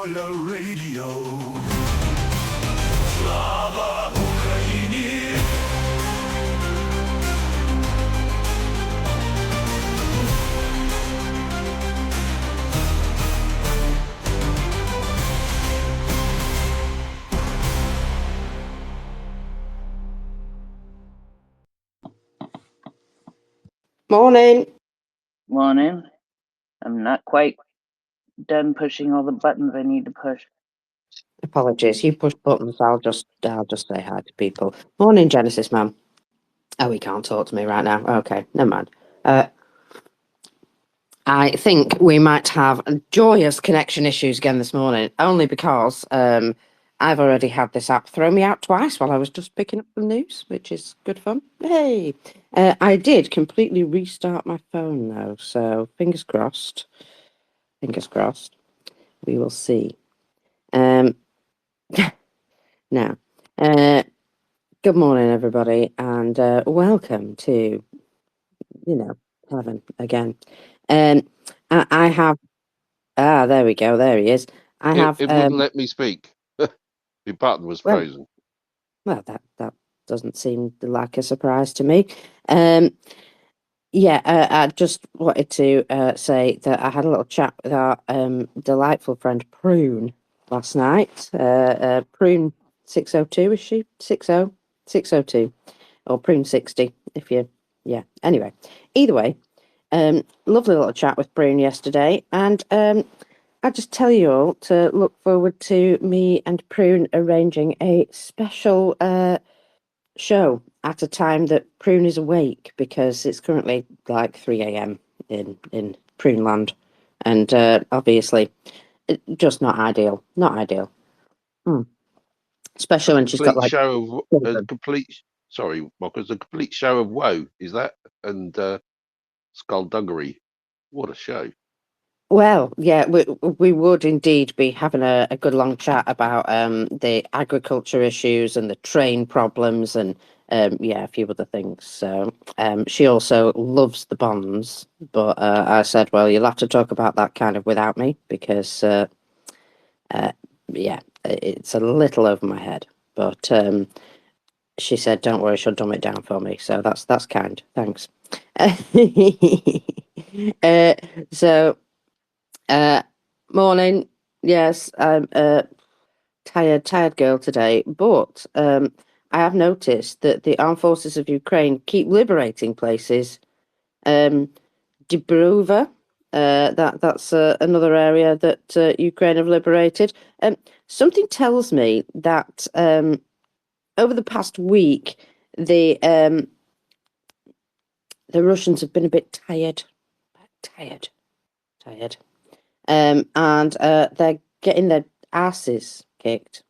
VolyaRadio. Slava Ukraini! Morning. Morning. I'm not quite done pushing all the buttons I need to push. Apologies. You push buttons. I'll just say hi to people. Morning, Genesisman. Oh, he can't talk to me right now. Okay, never mind. I think we might have joyous connection issues again this morning, only because I've already had this app throw me out twice while I was just picking up the news, which is good fun. Hey, I did completely restart my phone though, so fingers crossed. Fingers crossed. We will see. Now, good morning, everybody, and welcome to, heaven again. I have. There we go. There he is. It wouldn't let me speak. The button was frozen. Well, that doesn't seem like a surprise to me. I just wanted to say that I had a little chat with our delightful friend Prune last night. Prune 602, is she? 60? 602. Or Prune 60, if you... Yeah, anyway. Either way, lovely little chat with Prune yesterday, and I just tell you all to look forward to me and Prune arranging a special show at a time that Prune is awake, because it's currently like 3 a.m. in Prune land, and obviously just not ideal. Not ideal. Especially when she's got like a complete show of woe, is that? And skullduggery. What a show. Well, yeah, we would indeed be having a good long chat about the agriculture issues and the train problems and a few other things. So she also loves the bonds, but I said, well, you'll have to talk about that kind of without me, because it's a little over my head. But she said, don't worry, she'll dumb it down for me. So that's kind. Thanks. Morning. Yes, I'm a tired girl today, but I have noticed that the armed forces of Ukraine keep liberating places. Dubrovka, that's another area that Ukraine have liberated. Something tells me that over the past week, the Russians have been a bit tired. And they're getting their asses kicked.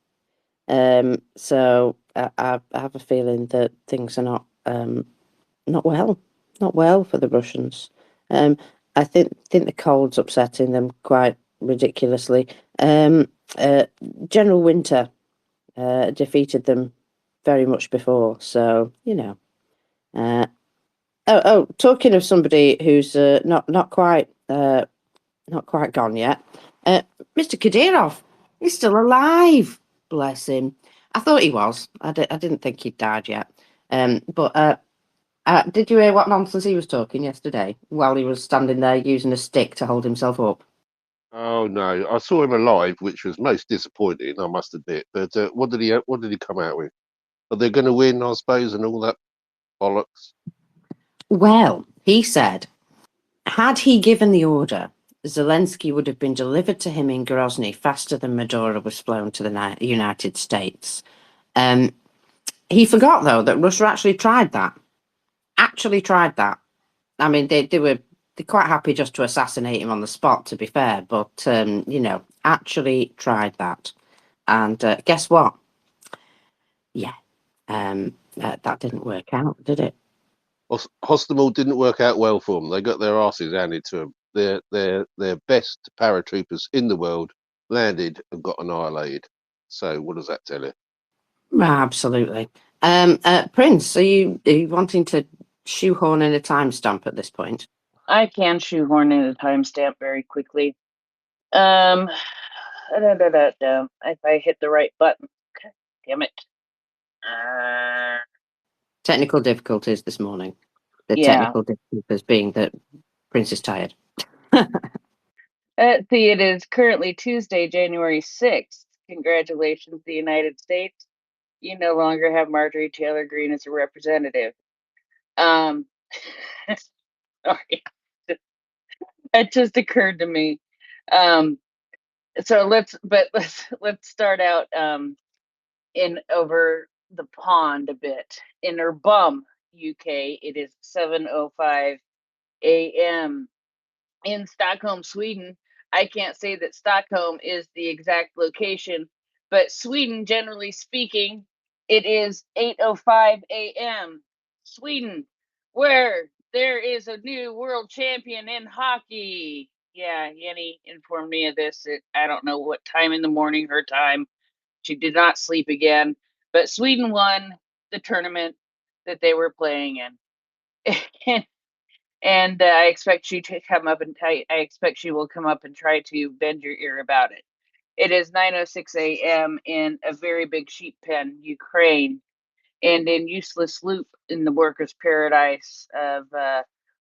So I have a feeling that things are not well for the Russians. I think the cold's upsetting them quite ridiculously. General Winter defeated them very much before, so talking of somebody who's not quite gone yet, Mr. Kadyrov, he's still alive. Bless him. I thought he was. I didn't think he'd died yet. But did you hear what nonsense he was talking yesterday while he was standing there using a stick to hold himself up? Oh no, I saw him alive, which was most disappointing, I must admit. But what did he come out with? Are they going to win, I suppose, and all that bollocks? Well, he said, had he given the order, Zelensky would have been delivered to him in Grozny faster than Maduro was flown to the United States. He forgot, though, that Russia actually tried that. I mean, they're quite happy just to assassinate him on the spot, to be fair, but, actually tried that. And guess what? Yeah, that didn't work out, did it? Hostomel didn't work out well for them. They got their asses handed to them. Their best paratroopers in the world landed and got annihilated. So what does that tell you? Absolutely. Prince, are you wanting to shoehorn in a timestamp at this point? I can shoehorn in a timestamp very quickly. If I hit the right button. God damn it. Technical difficulties this morning. The Yeah. technical difficulties being that Prince is tired. See, it is currently Tuesday, January 6th. Congratulations, the United States. You no longer have Marjorie Taylor Greene as a representative. Sorry. It just occurred to me. So let's start out in over the pond a bit. In Urbum, UK, it is 7:05 a.m. In Stockholm, Sweden. I can't say that Stockholm is the exact location, but Sweden, generally speaking, it is 8:05 a.m. Sweden, where there is a new world champion in hockey. Yeah, Yenny informed me of this at I don't know what time in the morning, her time. She did not sleep again, but Sweden won the tournament that they were playing in. And I expect you to come up and I expect she will come up and try to bend your ear about it. It is 9:06 a.m. in a very big sheep pen, Ukraine, and in Useless Loop in the workers' paradise of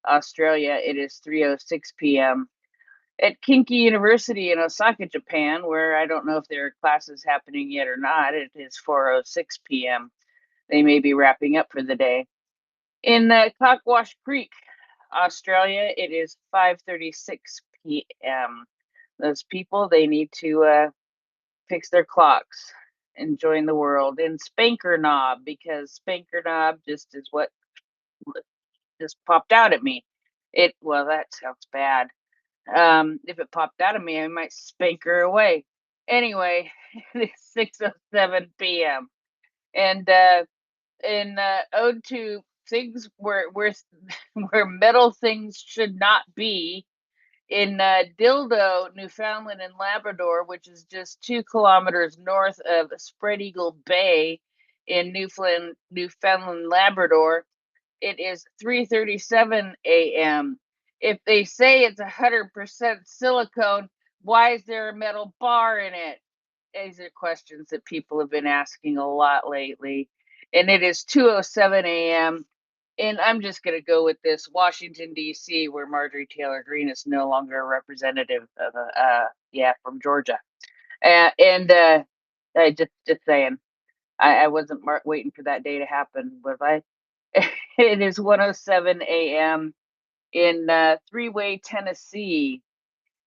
Australia, it is 3:06 p.m. At Kinki University in Osaka, Japan, where I don't know if there are classes happening yet or not, it is 4:06 p.m. They may be wrapping up for the day. In Cockwash Creek, Australia, it is 5:36 p.m. Those people, they need to fix their clocks and join the world. In Spanker Knob, because Spanker Knob just is what just popped out at me. Well, that sounds bad. If it popped out of me, I might spank her away. Anyway, it's 6:07 p.m. And in ode to things where metal things should not be, in Dildo, Newfoundland and Labrador, which is just 2 kilometers north of Spread Eagle Bay in Newfoundland, Labrador, it is 3:37 a.m. If they say it's 100% silicone, why is there a metal bar in it? These are questions that people have been asking a lot lately. And it is 2:07 a.m. And I'm just going to go with this, Washington, D.C., where Marjorie Taylor Greene is no longer a representative of, from Georgia. And I just saying, I wasn't waiting for that day to happen, was I? It is 1:07 a.m. in Three-Way, Tennessee.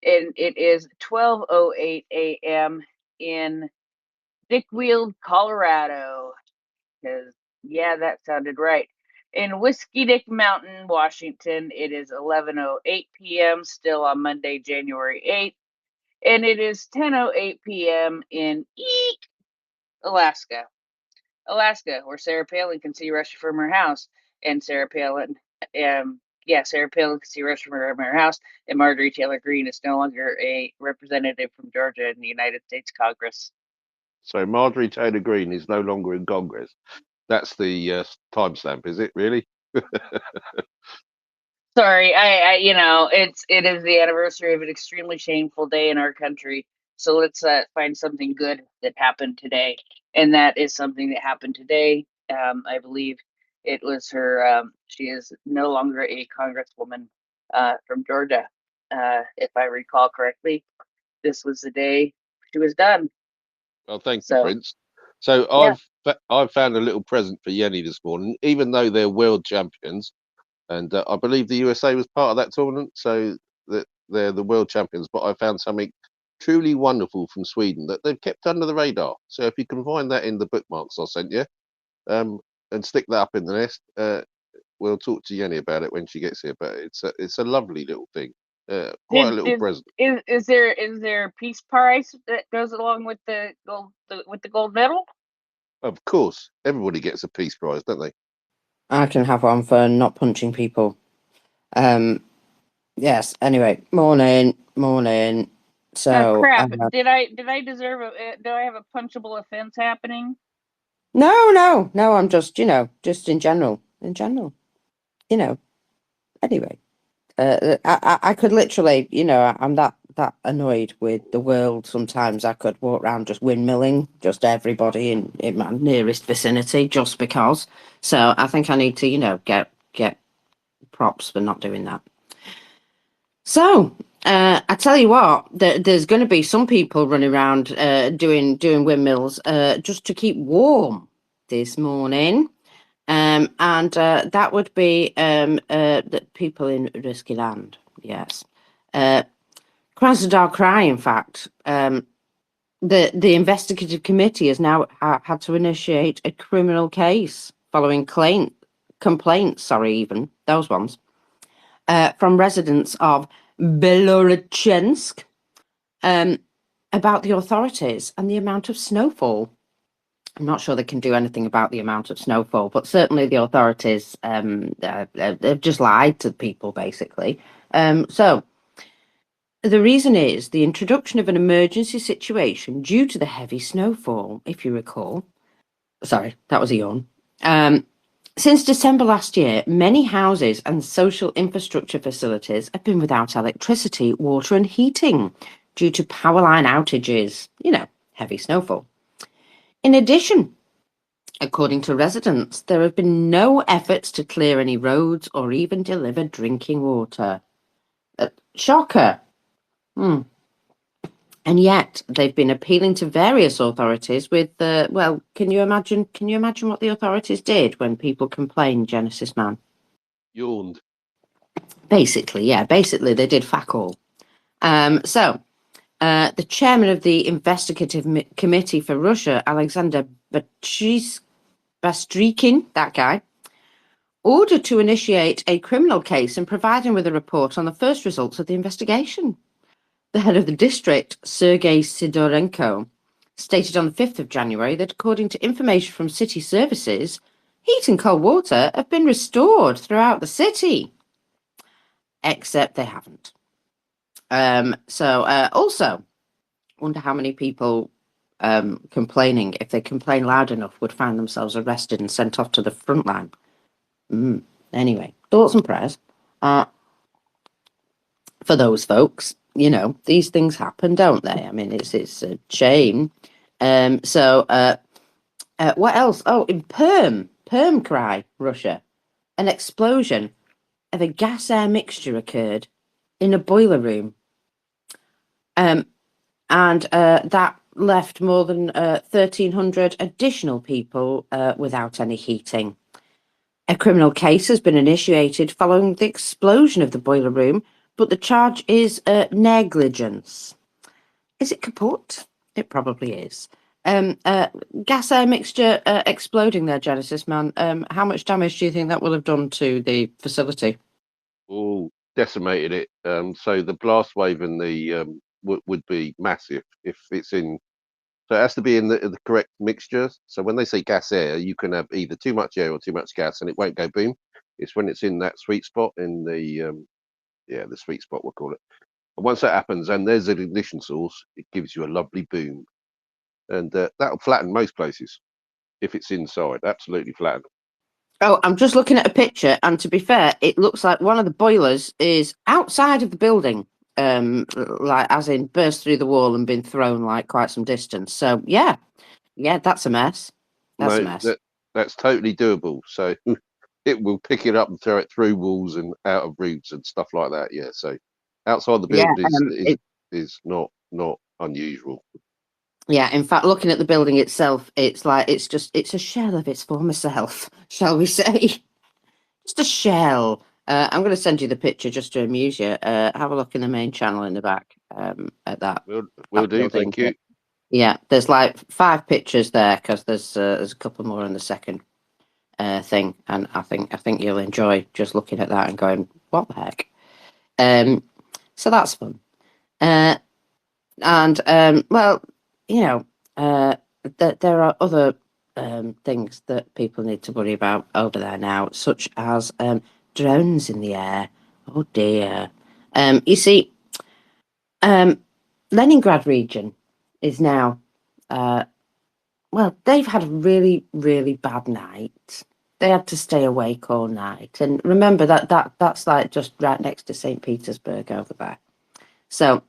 And it is 12:08 a.m. in Dickweald, Colorado. Because, yeah, that sounded right. In Whiskey Dick Mountain, Washington, it is 11:08 p.m. still on Monday, January 8th. And it is 10:08 p.m. in Eek, Alaska. Alaska, where Sarah Palin can see Russia from her house. And Sarah Palin can see Russia from her house. And Marjorie Taylor Greene is no longer a representative from Georgia in the United States Congress. So Marjorie Taylor Greene is no longer in Congress. That's the timestamp, is it really? Sorry, it is the anniversary of an extremely shameful day in our country. So let's find something good that happened today, and that is something that happened today. I believe it was her. She is no longer a congresswoman from Georgia, if I recall correctly. This was the day she was done. Well, thank you, Prince. So yeah. I've found a little present for Yenny this morning, even though they're world champions. And I believe the USA was part of that tournament, so that they're the world champions. But I found something truly wonderful from Sweden that they've kept under the radar. So if you can find that in the bookmarks I sent you, and stick that up in the nest, we'll talk to Yenny about it when she gets here. But it's a lovely little thing, quite a little present. Is there a peace prize that goes along with the gold medal? Of course, everybody gets a peace prize, don't they? I can have one for not punching people. Yes. Anyway, morning. So, crap! Did I deserve do I have a punchable offense happening? No. I'm just just in general. Anyway, I could literally, I'm that that annoyed with the world. Sometimes I could walk around just windmilling, just everybody in my nearest vicinity, just because. So I think I need to, get props for not doing that. So I tell you what, there's going to be some people running around doing windmills just to keep warm this morning. And that would be the people in risky land. Yes. Krasnodar Cry, in fact. The investigative committee has now had to initiate a criminal case following complaints, even those ones, from residents of Belorochensk about the authorities and the amount of snowfall. I'm not sure they can do anything about the amount of snowfall, but certainly the authorities they've just lied to people, basically. So the reason is the introduction of an emergency situation due to the heavy snowfall, if you recall. Sorry, that was a yawn. Since December last year, many houses and social infrastructure facilities have been without electricity, water and heating due to power line outages, heavy snowfall. In addition, according to residents, there have been no efforts to clear any roads or even deliver drinking water. Shocker. And yet they've been appealing to various authorities with can you imagine what the authorities did when people complained, Genesisman? Yawned. Basically they did fuck all. So the chairman of the investigative committee for Russia, Alexander Bastrykin, that guy, ordered to initiate a criminal case and provide him with a report on the first results of the investigation. The head of the district, Sergei Sidorenko, stated on the 5th of January that according to information from city services, heat and cold water have been restored throughout the city. Except they haven't. Also, wonder how many people complaining, if they complain loud enough, would find themselves arrested and sent off to the front line. Anyway, thoughts and prayers for those folks. These things happen, don't they? I mean, it's a shame. What else? Oh, in Perm Cry, Russia, an explosion of a gas-air mixture occurred in a boiler room. And that left more than 1,300 additional people without any heating. A criminal case has been initiated following the explosion of the boiler room, but the charge is negligence. Is it kaput? It probably is. Gas air mixture exploding there, Genesisman. How much damage do you think that will have done to the facility? Oh, decimated it. So the blast wave and the would be massive if it's in. So it has to be in the correct mixture. So when they say gas air, you can have either too much air or too much gas, and it won't go boom. It's when it's in that sweet spot in the the sweet spot, we'll call it. And once that happens, and there's an ignition source, it gives you a lovely boom, and that'll flatten most places if it's inside. Absolutely flatten. Oh, I'm just looking at a picture, and to be fair, it looks like one of the boilers is outside of the building. Like as in burst through the wall and been thrown like quite some distance. So yeah, that's a mess. That's a mess. That's totally doable. So it will pick it up and throw it through walls and out of roofs and stuff like that. Yeah. So outside the building is not unusual. Yeah. In fact, looking at the building itself, it's like it's a shell of its former self, shall we say? Just a shell. I'm going to send you the picture just to amuse you. Have a look in the main channel in the back at that. We'll do. Thank you. Yeah, there's like 5 pictures there because there's a couple more in the second thing, and I think you'll enjoy just looking at that and going, "What the heck?" So that's fun. There are other things that people need to worry about over there now, such as drones in the air. Oh dear. You see, Leningrad region is now, they've had a really, really bad night. They had to stay awake all night. And remember that's like just right next to St. Petersburg over there. So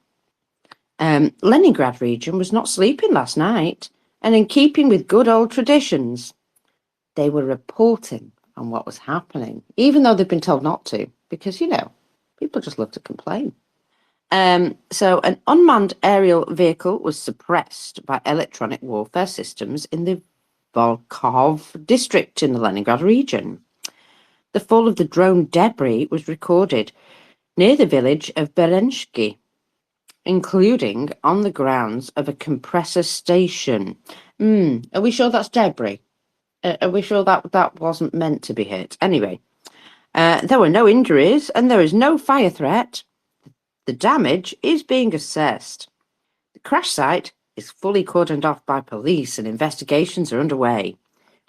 Leningrad region was not sleeping last night, and in keeping with good old traditions, they were reporting on what was happening, even though they've been told not to, because, people just love to complain. So an unmanned aerial vehicle was suppressed by electronic warfare systems in the Volkov district in the Leningrad region. The fall of the drone debris was recorded near the village of Berensky, including on the grounds of a compressor station. Are we sure that's debris? Are we sure that wasn't meant to be hit? Anyway, there were no injuries and there is no fire threat. The damage is being assessed. The crash site is fully cordoned off by police and investigations are underway.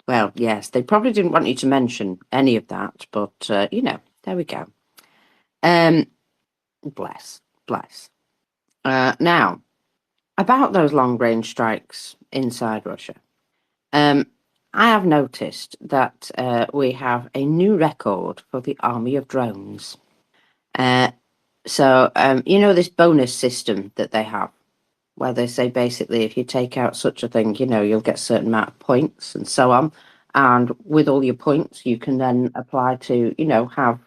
Well, yes, they probably didn't want you to mention any of that, but, there we go. Bless. Now, about those long-range strikes inside Russia, I have noticed that we have a new record for the army of drones. So, this bonus system that they have, where they say basically if you take out such a thing, you'll get a certain amount of points and so on. And with all your points, you can then apply to, have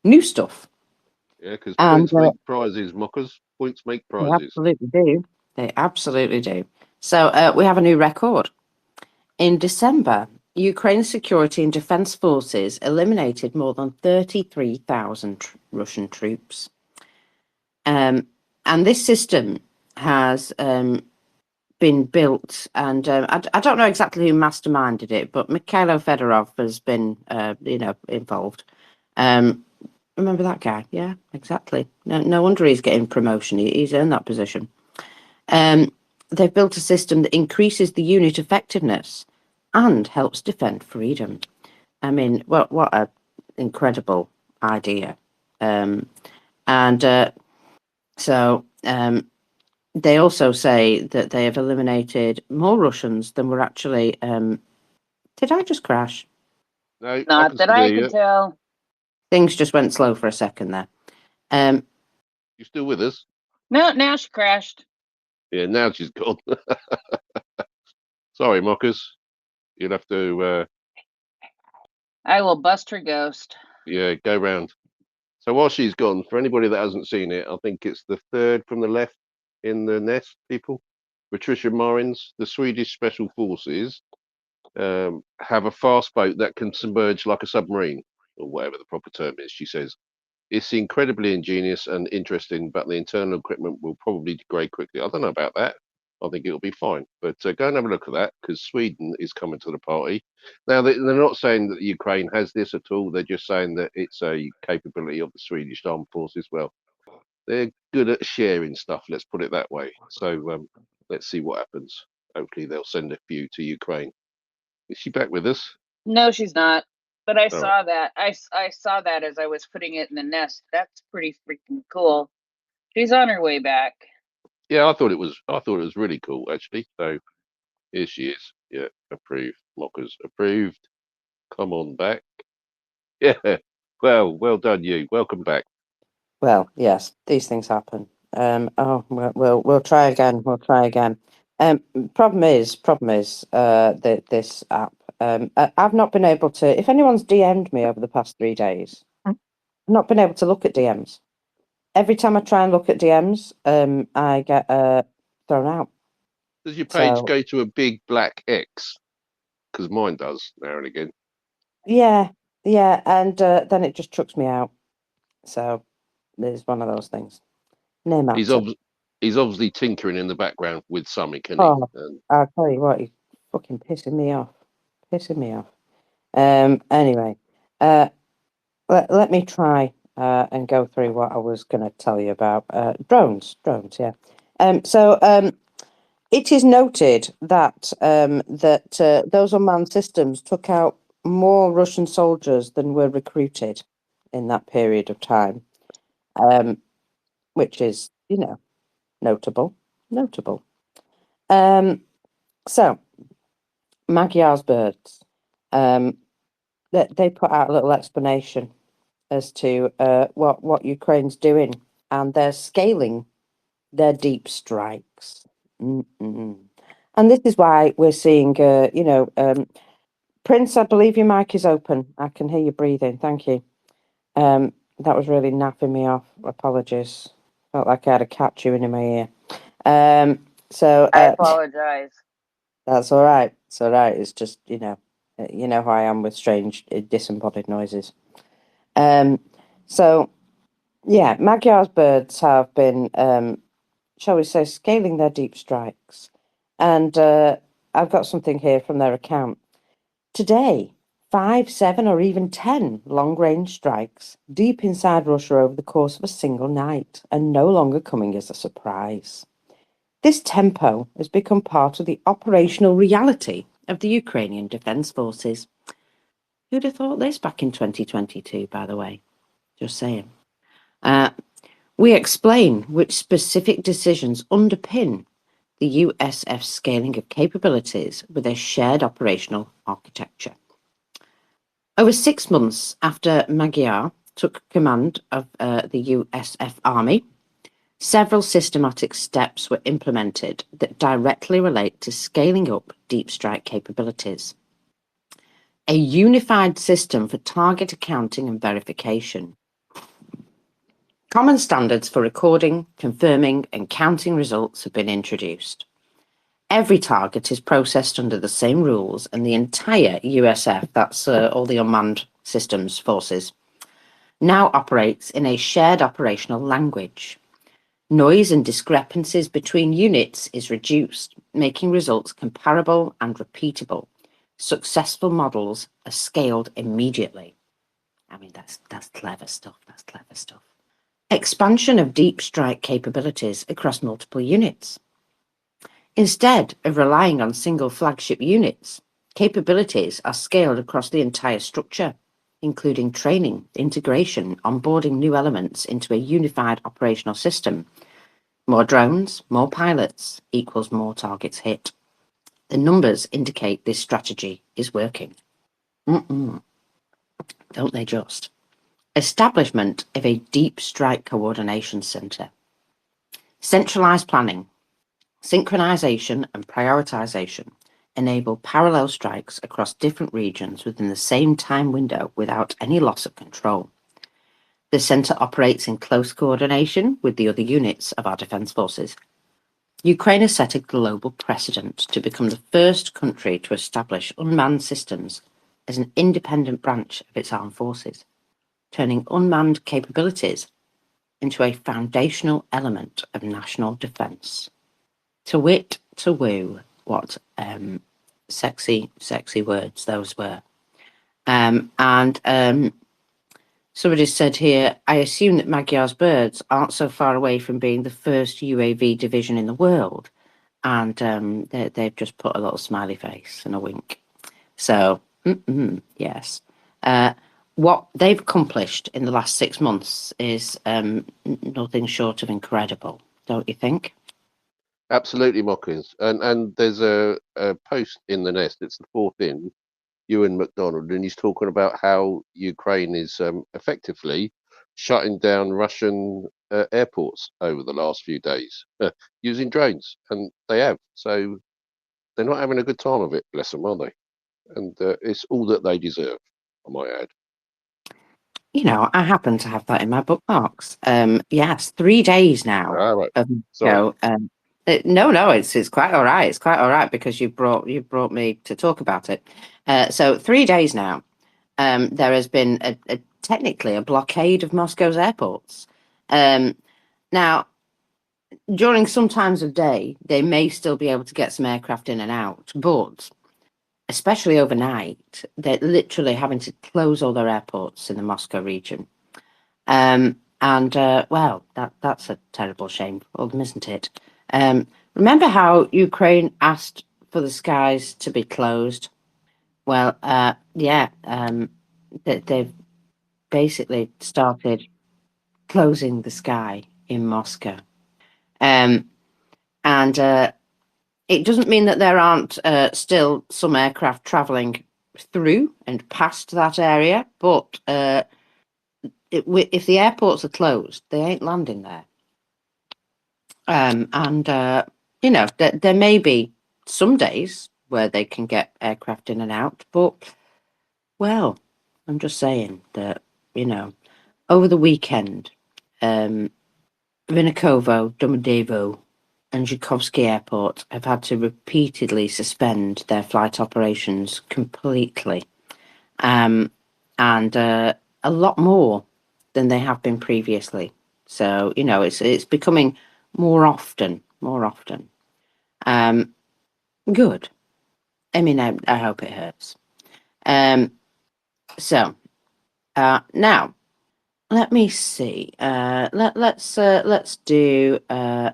new stuff. Yeah, because points make prizes, mockers. Points make prizes. They absolutely do. They absolutely do. So we have a new record. In December, Ukraine's security and defense forces eliminated more than 33,000 Russian troops. And this system has been built, and I don't know exactly who masterminded it, but Mikhailo Fedorov has been, involved. Remember that guy? Yeah, exactly. No wonder he's getting promotion. He's earned that position. They've built a system that increases the unit effectiveness and helps defend freedom. I mean, what an incredible idea. So they also say that they have eliminated more Russians than were actually. Did I just crash? No, Not that I could tell. Things just went slow for a second there. You still with us? No, now she crashed. Yeah, now she's gone. Sorry, mockers. You'll have to. I will bust her ghost. Yeah, go round. So while she's gone, for anybody that hasn't seen it, I think it's the third from the left in the nest, people. Patricia Marins, the Swedish Special Forces, have a fast boat that can submerge like a submarine, or whatever the proper term is, she says. It's incredibly ingenious and interesting, but the internal equipment will probably degrade quickly. I don't know about that. I think it'll be fine. But go and have a look at that, because Sweden is coming to the party. Now, they're not saying that Ukraine has this at all. They're just saying that it's a capability of the Swedish Armed Forces. Well, they're good at sharing stuff, let's put it that way. So let's see what happens. Hopefully they'll send a few to Ukraine. Is she back with us? No, she's not. But I saw that. I saw that as I was putting it in the nest. That's pretty freaking cool. She's on her way back. Yeah, I thought it was really cool, actually. So here she is. Yeah, approved. Mockers approved. Come on back. Yeah. Well done, you. Welcome back. Well, yes, these things happen. We'll try again. We'll try again. Problem is, this app. I've not been able to. If anyone's DM'd me over the past 3 days, I've not been able to look at DMs. Every time I try and look at DMs, I get thrown out. Does your page go to a big black X? Because mine does now and again. Yeah, and then it just chucks me out. So it's one of those things. No matter. He's obviously tinkering in the background with something, can Oh, he? I'll tell you what, he's fucking pissing me off. Anyway, let me try and go through what I was going to tell you about drones. Yeah. It is noted that those unmanned systems took out more Russian soldiers than were recruited in that period of time, which is, notable. So, Magyar's birds, they put out a little explanation as to what Ukraine's doing, and they're scaling their deep strikes. Mm-mm. And this is why we're seeing, Prince, I believe your mic is open. I can hear you breathing. Thank you. That was really napping me off. Apologies. Felt like I had a cat chewing in my ear. I apologize. That's all right. It's all right. It's just, how I am with strange disembodied noises. Magyar's birds have been, shall we say, scaling their deep strikes. And I've got something here from their account. Today, 5, 7, or even 10 long-range strikes deep inside Russia over the course of a single night, and no longer coming as a surprise. This tempo has become part of the operational reality of the Ukrainian Defence Forces. Who'd have thought this back in 2022, by the way? Just saying. We explain which specific decisions underpin the USF scaling of capabilities with a shared operational architecture. Over 6 months after Magyar took command of the USF Army, several systematic steps were implemented that directly relate to scaling up deep strike capabilities. A unified system for target accounting and verification. Common standards for recording, confirming, and counting results have been introduced. Every target is processed under the same rules, and the entire USF, that's all the unmanned systems forces, now operates in a shared operational language. Noise and discrepancies between units is reduced, making results comparable and repeatable. Successful models are scaled immediately. I mean, that's clever stuff. That's clever stuff. Expansion of deep strike capabilities across multiple units. Instead of relying on single flagship units, capabilities are scaled across the entire structure, including training, integration, onboarding new elements into a unified operational system. More drones, more pilots equals more targets hit. The numbers indicate this strategy is working. Don't they just? Establishment of a deep strike coordination centre. Centralised planning, synchronisation and prioritisation enable parallel strikes across different regions within the same time window without any loss of control. The centre operates in close coordination with the other units of our defence forces. Ukraine has set a global precedent to become the first country to establish unmanned systems as an independent branch of its armed forces, turning unmanned capabilities into a foundational element of national defence. To wit, to woo, what sexy words those were. Somebody said here, I assume that Magyar's birds aren't so far away from being the first UAV division in the world. And they've just put a little smiley face and a wink. So, yes. What they've accomplished in the last 6 months is nothing short of incredible, don't you think? Absolutely, Mockers. And there's a post in the nest, it's the fourth in, Ewan McDonald, and he's talking about how Ukraine is effectively shutting down Russian airports over the last few days using drones, and they have. So they're not having a good time of it, bless them, are they? And it's all that they deserve, I might add. You know, I happen to have that in my bookmarks. Yes, 3 days now. Right. No, it's quite all right. It's quite all right because you brought me to talk about it. So 3 days now. There has been technically a blockade of Moscow's airports. Now, during some times of day, they may still be able to get some aircraft in and out, but especially overnight, they're literally having to close all their airports in the Moscow region. Well, that's a terrible shame for them, isn't it? Remember how Ukraine asked for the skies to be closed? Well, they've basically started closing the sky in Moscow. It doesn't mean that there aren't still some aircraft travelling through and past that area, but if the airports are closed, they ain't landing there. And there may be some days where they can get aircraft in and out, but, well, I'm just saying that, over the weekend, Vinokovo, Domodedovo, and Zhukovsky Airport have had to repeatedly suspend their flight operations completely, and a lot more than they have been previously. So it's becoming more often. Good. I mean, I hope it hurts. So now let me see. Let's do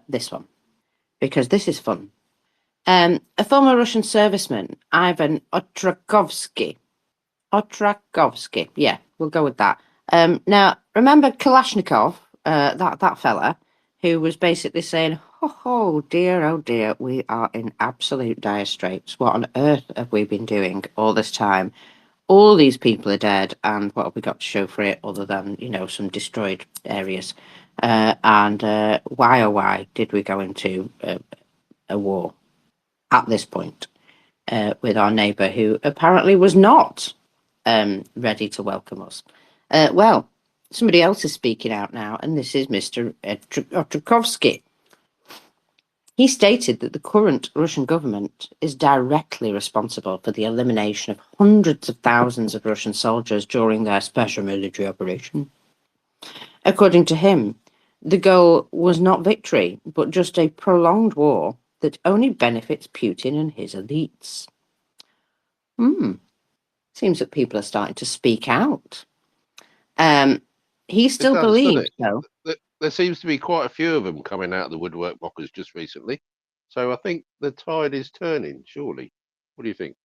this one, because this is fun. A former Russian serviceman, Ivan Otrakovsky. Yeah, we'll go with that. Now, remember Kalashnikov, that fella, who was basically saying, oh dear, we are in absolute dire straits. What on earth have we been doing all this time? All these people are dead, and what have we got to show for it other than, some destroyed areas? And why, oh why, did we go into a war at this point with our neighbour, who apparently was not ready to welcome us? Well, somebody else is speaking out now, and this is Mr. Otrakovsky. He stated that the current Russian government is directly responsible for the elimination of hundreds of thousands of Russian soldiers during their special military operation. According to him, the goal was not victory, but just a prolonged war that only benefits Putin and his elites. Seems that people are starting to speak out. He still believes, though. There seems to be quite a few of them coming out of the woodwork mockers just recently. So I think the tide is turning, surely. What do you think?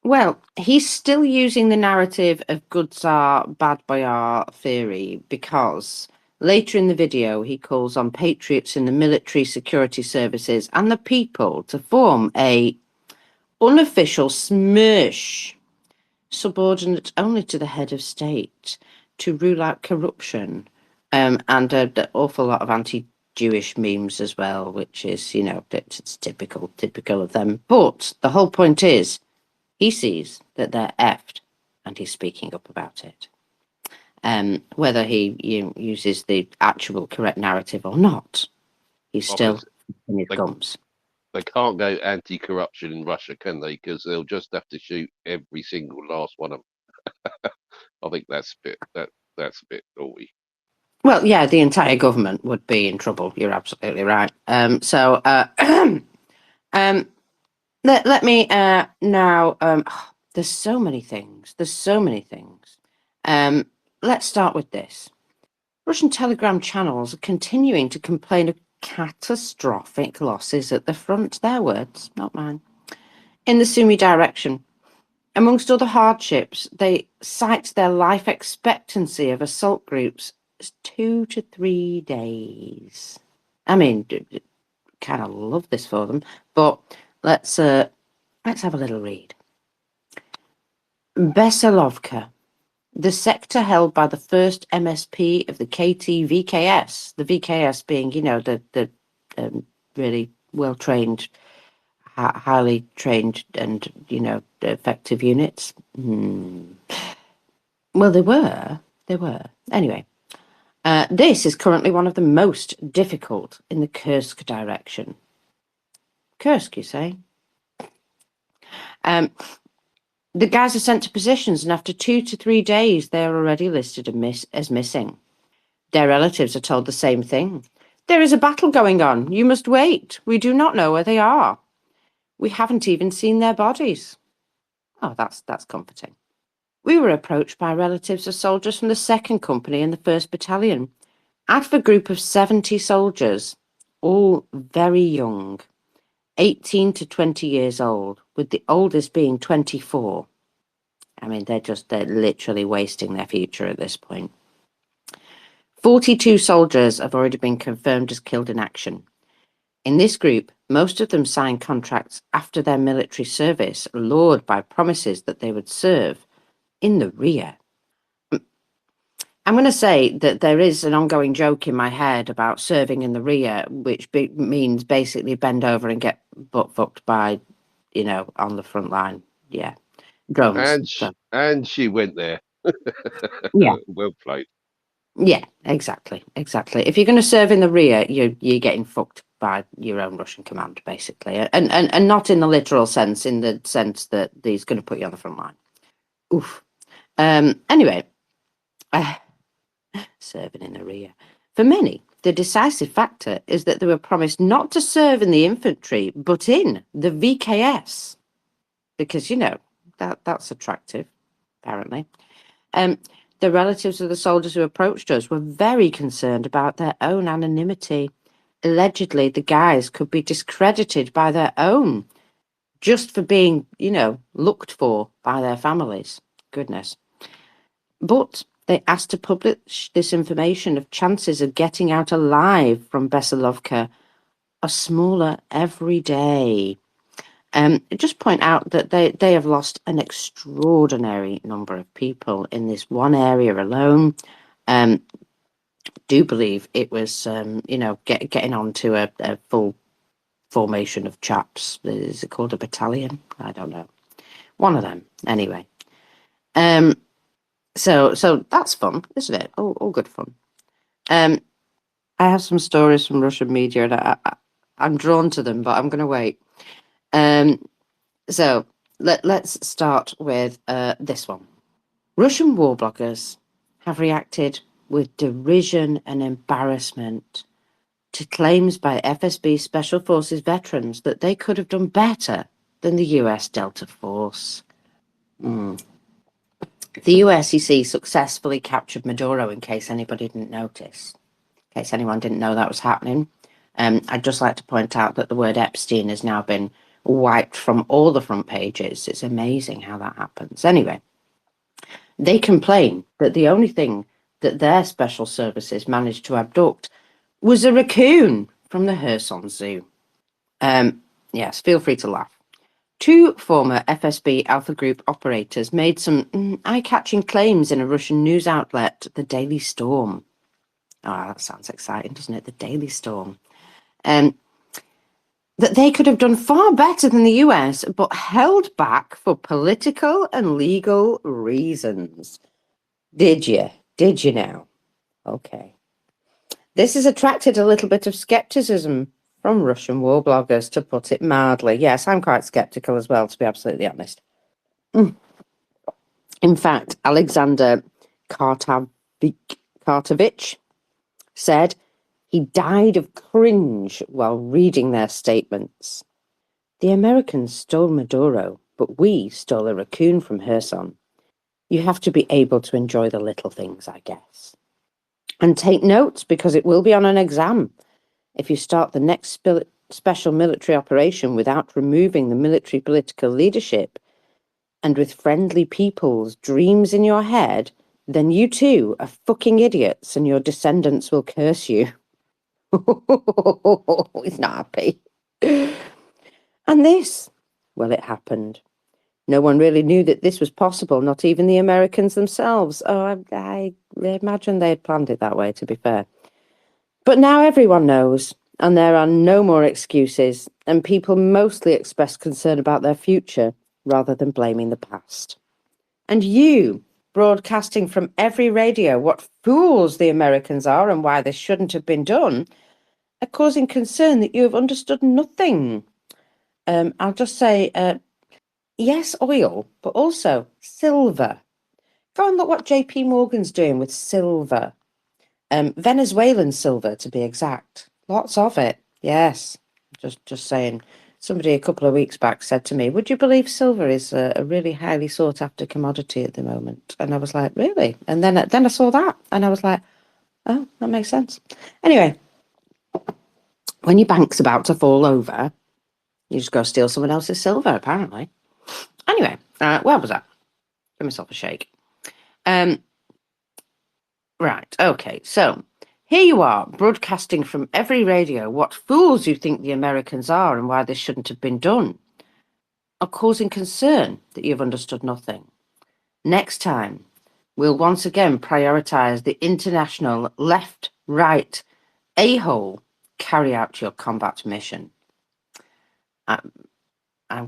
Well, he's still using the narrative of good Tsar, bad Boyar theory, because later in the video, he calls on patriots in the military security services and the people to form a unofficial smush, subordinate only to the head of state, to rule out corruption. And an awful lot of anti-Jewish memes as well, which is, it's typical of them. But the whole point is, he sees that they're effed, and he's speaking up about it. Whether he uses the actual correct narrative or not, he's still in his gums. They can't go anti-corruption in Russia, can they? Because they'll just have to shoot every single last one of them. I think that's a bit naughty. Well, yeah, the entire government would be in trouble. You're absolutely right. So let me now. There's so many things. Let's start with this. Russian Telegram channels are continuing to complain of catastrophic losses at the front. Their words, not mine. In the Sumy direction. Amongst other hardships, they cite their life expectancy of assault groups as 2 to 3 days. I mean, kind of love this for them, but let's have a little read. Beselovka, the sector held by the first MSP of the KT-VKS, the VKS being, the really well-trained, highly trained and, effective units. Well, they were. Anyway, this is currently one of the most difficult in the Kursk direction. Kursk, you say? The guys are sent to positions, and after 2 to 3 days, they are already listed as missing. Their relatives are told the same thing. There is a battle going on. You must wait. We do not know where they are. We haven't even seen their bodies. Oh, that's comforting. We were approached by relatives of soldiers from the 2nd Company and the 1st Battalion. Out of a group of 70 soldiers, all very young, 18 to 20 years old, with the oldest being 24. I mean, they're literally wasting their future at this point. 42 soldiers have already been confirmed as killed in action. In this group, most of them signed contracts after their military service, lured by promises that they would serve in the rear. I'm going to say that there is an ongoing joke in my head about serving in the rear, which means basically bend over and get butt fucked by, on the front line. Yeah, drones. And she went there. Yeah. Well played. Yeah, exactly. If you're going to serve in the rear, you're getting fucked by your own Russian command, basically, and not in the literal sense, in the sense that he's going to put you on the front line. Oof. Anyway, serving in the rear. For many, the decisive factor is that they were promised not to serve in the infantry, but in the VKS, because that's attractive, apparently. The relatives of the soldiers who approached us were very concerned about their own anonymity. Allegedly, the guys could be discredited by their own just for being, looked for by their families. Goodness. But they asked to publish this information of chances of getting out alive from Besilovka are smaller every day. Just point out that they have lost an extraordinary number of people in this one area alone. Do believe it was, getting on to a full formation of chaps. Is it called a battalion? I don't know. One of them, anyway. So that's fun, isn't it? All good fun. I have some stories from Russian media, and I'm drawn to them, but I'm going to wait. So let's start with this one. Russian war bloggers have reacted with derision and embarrassment to claims by FSB Special Forces veterans that they could have done better than the US Delta Force. The US, you see, successfully captured Maduro, in case anybody didn't notice. In case anyone didn't know that was happening. I'd just like to point out that the word Epstein has now been wiped from all the front pages. It's amazing how that happens. Anyway, they complain that the only thing that their special services managed to abduct was a raccoon from the Kherson Zoo. Yes, feel free to laugh. 2 former FSB Alpha Group operators made some eye-catching claims in a Russian news outlet, the Daily Storm. Oh, that sounds exciting, doesn't it? The Daily Storm. That they could have done far better than the US, but held back for political and legal reasons. Did you? Did you now? Okay. This has attracted a little bit of skepticism from Russian war bloggers, to put it mildly. Yes, I'm quite skeptical as well, to be absolutely honest. In fact, Alexander Kartovich said he died of cringe while reading their statements. The Americans stole Maduro, but we stole a raccoon from Kherson. You have to be able to enjoy the little things, I guess. And take notes, because it will be on an exam. If you start the next special military operation without removing the military political leadership and with friendly people's dreams in your head, then you too are fucking idiots and your descendants will curse you. He's not happy. And this, well, it happened. No one really knew that this was possible, not even the Americans themselves. Oh, I imagine they had planned it that way, to be fair. But now everyone knows, and there are no more excuses, and people mostly express concern about their future rather than blaming the past. And you, broadcasting from every radio what fools the Americans are and why this shouldn't have been done, are causing concern that you have understood nothing. I'll just say, yes, oil, but also silver. Go and look what JP Morgan's doing with silver. Venezuelan silver, to be exact. Lots of it. Yes. Just saying. Somebody a couple of weeks back said to me, would you believe silver is a really highly sought after commodity at the moment? And I was like, really? And then I saw that and I was like, oh, that makes sense. Anyway, when your bank's about to fall over, you just go steal someone else's silver, apparently. Anyway, where was I? Give myself a shake. Right, okay, so here you are, broadcasting from every radio what fools you think the Americans are and why this shouldn't have been done, are causing concern that you've understood nothing. Next time, will once again prioritize the international left-right a-hole carry out your combat mission. I'm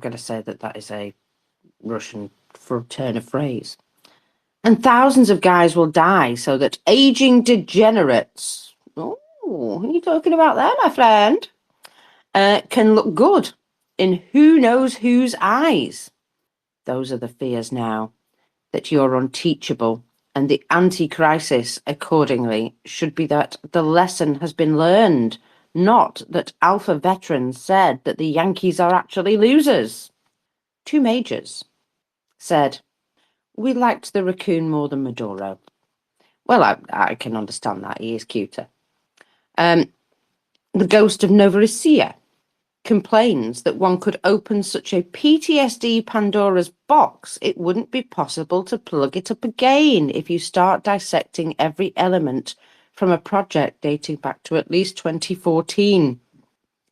going to say that is a Russian turn of phrase. And thousands of guys will die so that aging degenerates, oh, what are you talking about there, my friend, can look good in who knows whose eyes. Those are the fears now, that you're unteachable, and the anti-crisis, accordingly, should be that the lesson has been learned, not that alpha veterans said that the Yankees are actually losers. Two majors said, we liked the raccoon more than Maduro. Well, I can understand that. He is cuter. The ghost of Novorossiya complains that one could open such a PTSD Pandora's box, it wouldn't be possible to plug it up again if you start dissecting every element from a project dating back to at least 2014.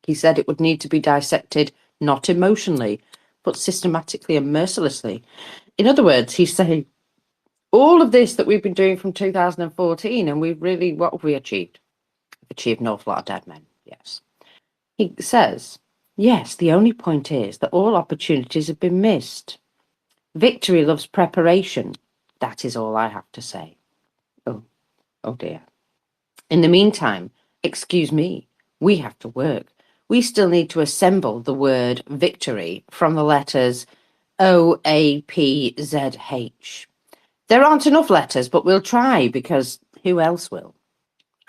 He said it would need to be dissected not emotionally, but systematically and mercilessly. In other words, he's saying all of this that we've been doing from 2014, and what have we achieved? We've achieved an awful lot of dead men, yes. He says, yes, the only point is that all opportunities have been missed. Victory loves preparation. That is all I have to say. Oh dear. In the meantime, excuse me, we have to work. We still need to assemble the word victory from the letters OAPZH. There aren't enough letters, but we'll try, because who else will?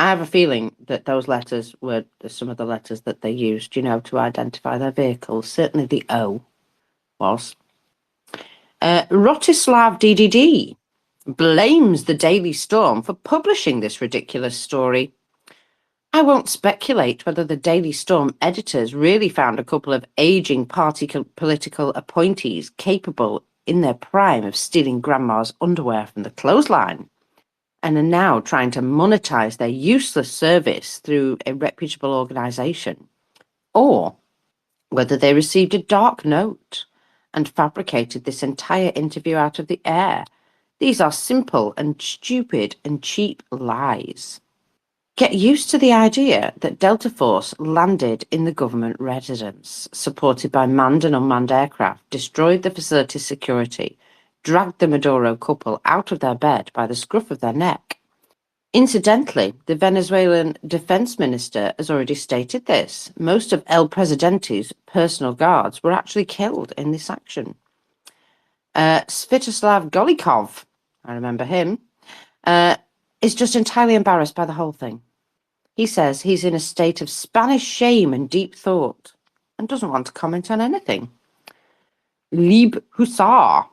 I have a feeling that those letters were some of the letters that they used, to identify their vehicles. Certainly the O was. Rotislav DDD blames the Daily Storm for publishing this ridiculous story. I won't speculate whether the Daily Storm editors really found a couple of aging party political appointees capable in their prime of stealing grandma's underwear from the clothesline, and are now trying to monetize their useless service through a reputable organization, or whether they received a dark note and fabricated this entire interview out of the air. These are simple and stupid and cheap lies. Get used to the idea that Delta Force landed in the government residence, supported by manned and unmanned aircraft, destroyed the facility's security, dragged the Maduro couple out of their bed by the scruff of their neck. Incidentally, the Venezuelan defense minister has already stated this. Most of El Presidente's personal guards were actually killed in this action. Svetoslav Golikov, I remember him, is just entirely embarrassed by the whole thing. He says he's in a state of Spanish shame and deep thought, and doesn't want to comment on anything. Lieb Hussar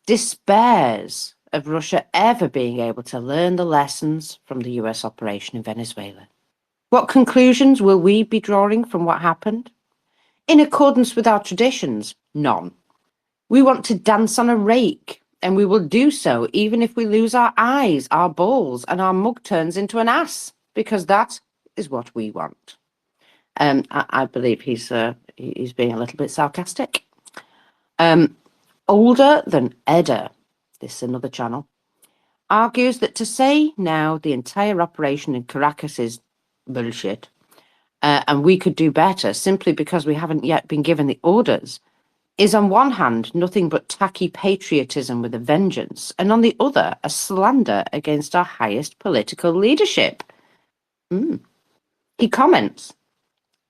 despairs of Russia ever being able to learn the lessons from the US operation in Venezuela. What conclusions will we be drawing from what happened? In accordance with our traditions, none. We want to dance on a rake, and we will do so even if we lose our eyes, our balls, and our mug turns into an ass, because that is what we want. I believe he's being a little bit sarcastic. Older than Edda, this is another channel, argues that to say now the entire operation in Caracas is bullshit, and we could do better simply because we haven't yet been given the orders, is on one hand nothing but tacky patriotism with a vengeance, and on the other a slander against our highest political leadership. He comments,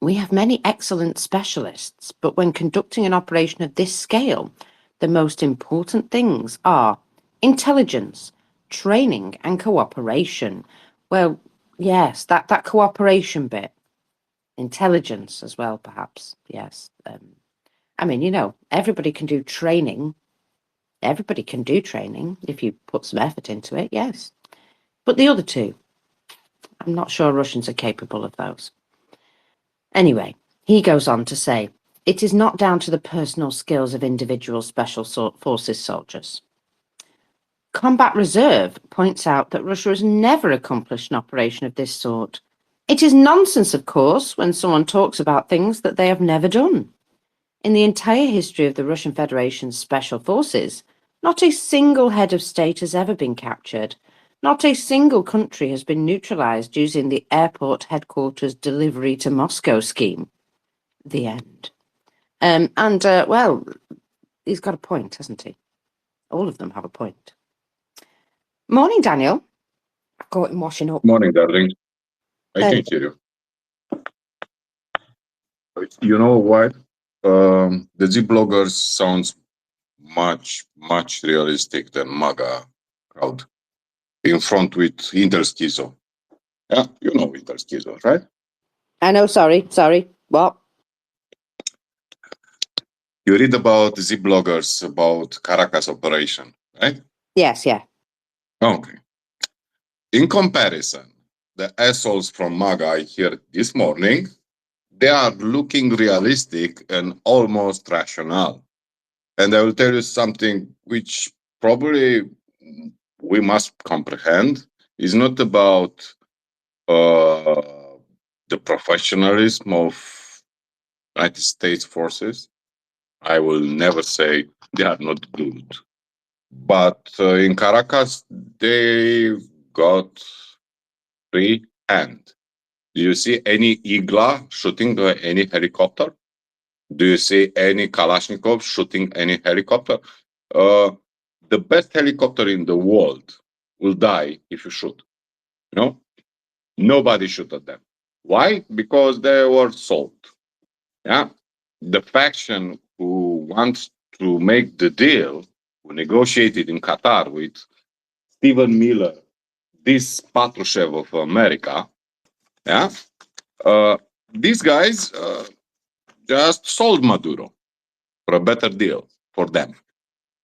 we have many excellent specialists, but when conducting an operation of this scale, the most important things are intelligence, training, and cooperation. Well, yes, that cooperation bit. Intelligence as well, perhaps, yes. Everybody can do training. Everybody can do training if you put some effort into it, yes. But the other two, I'm not sure Russians are capable of those. Anyway, he goes on to say, it is not down to the personal skills of individual special forces soldiers. Combat Reserve points out that Russia has never accomplished an operation of this sort. It is nonsense, of course, when someone talks about things that they have never done. In the entire history of the Russian Federation's special forces, Not a single head of state has ever been captured. Not a single country has been neutralized using the airport headquarters delivery to Moscow scheme. The end. Well, he's got a point, hasn't he? All of them have a point. Morning, Daniel. I caught him washing up. Morning, darling. I Hey. can hear you. You know what? The Z bloggers sounds much realistic than MAGA crowd in front with interschizo. Yeah, you know interschizo, right? I know, sorry. What? You read about Z bloggers about Caracas operation, right? Yes, yeah. Okay. In comparison, the assholes from MAGA I heard this morning, they are looking realistic and almost rational. And I will tell you something which probably we must comprehend. Is not about the professionalism of United States forces. I will never say they are not good. But in Caracas, they got free hand. Do you see any Igla shooting any helicopter? Do you see any Kalashnikov shooting any helicopter? The best helicopter in the world will die if you shoot. You know, nobody shoot at them. Why? Because they were sold. Yeah, the faction who wants to make the deal, who negotiated in Qatar with Stephen Miller, this Patrushev of America. Yeah, these guys just sold Maduro for a better deal for them.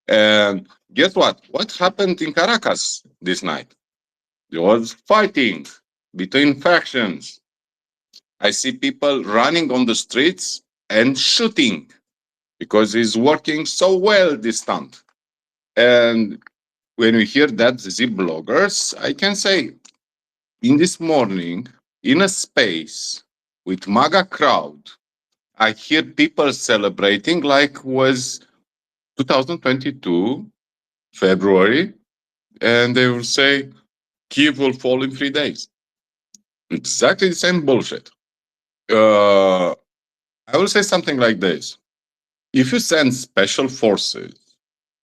And guess what? What happened in Caracas this night? There was fighting between factions. I see people running on the streets and shooting because it's working so well, this stunt. And when we hear that, the Z bloggers, I can say, in this morning, in a space with MAGA crowd, I hear people celebrating like was 2022, February, and they will say, Kyiv will fall in 3 days. Exactly the same bullshit. I will say something like this. If you send special forces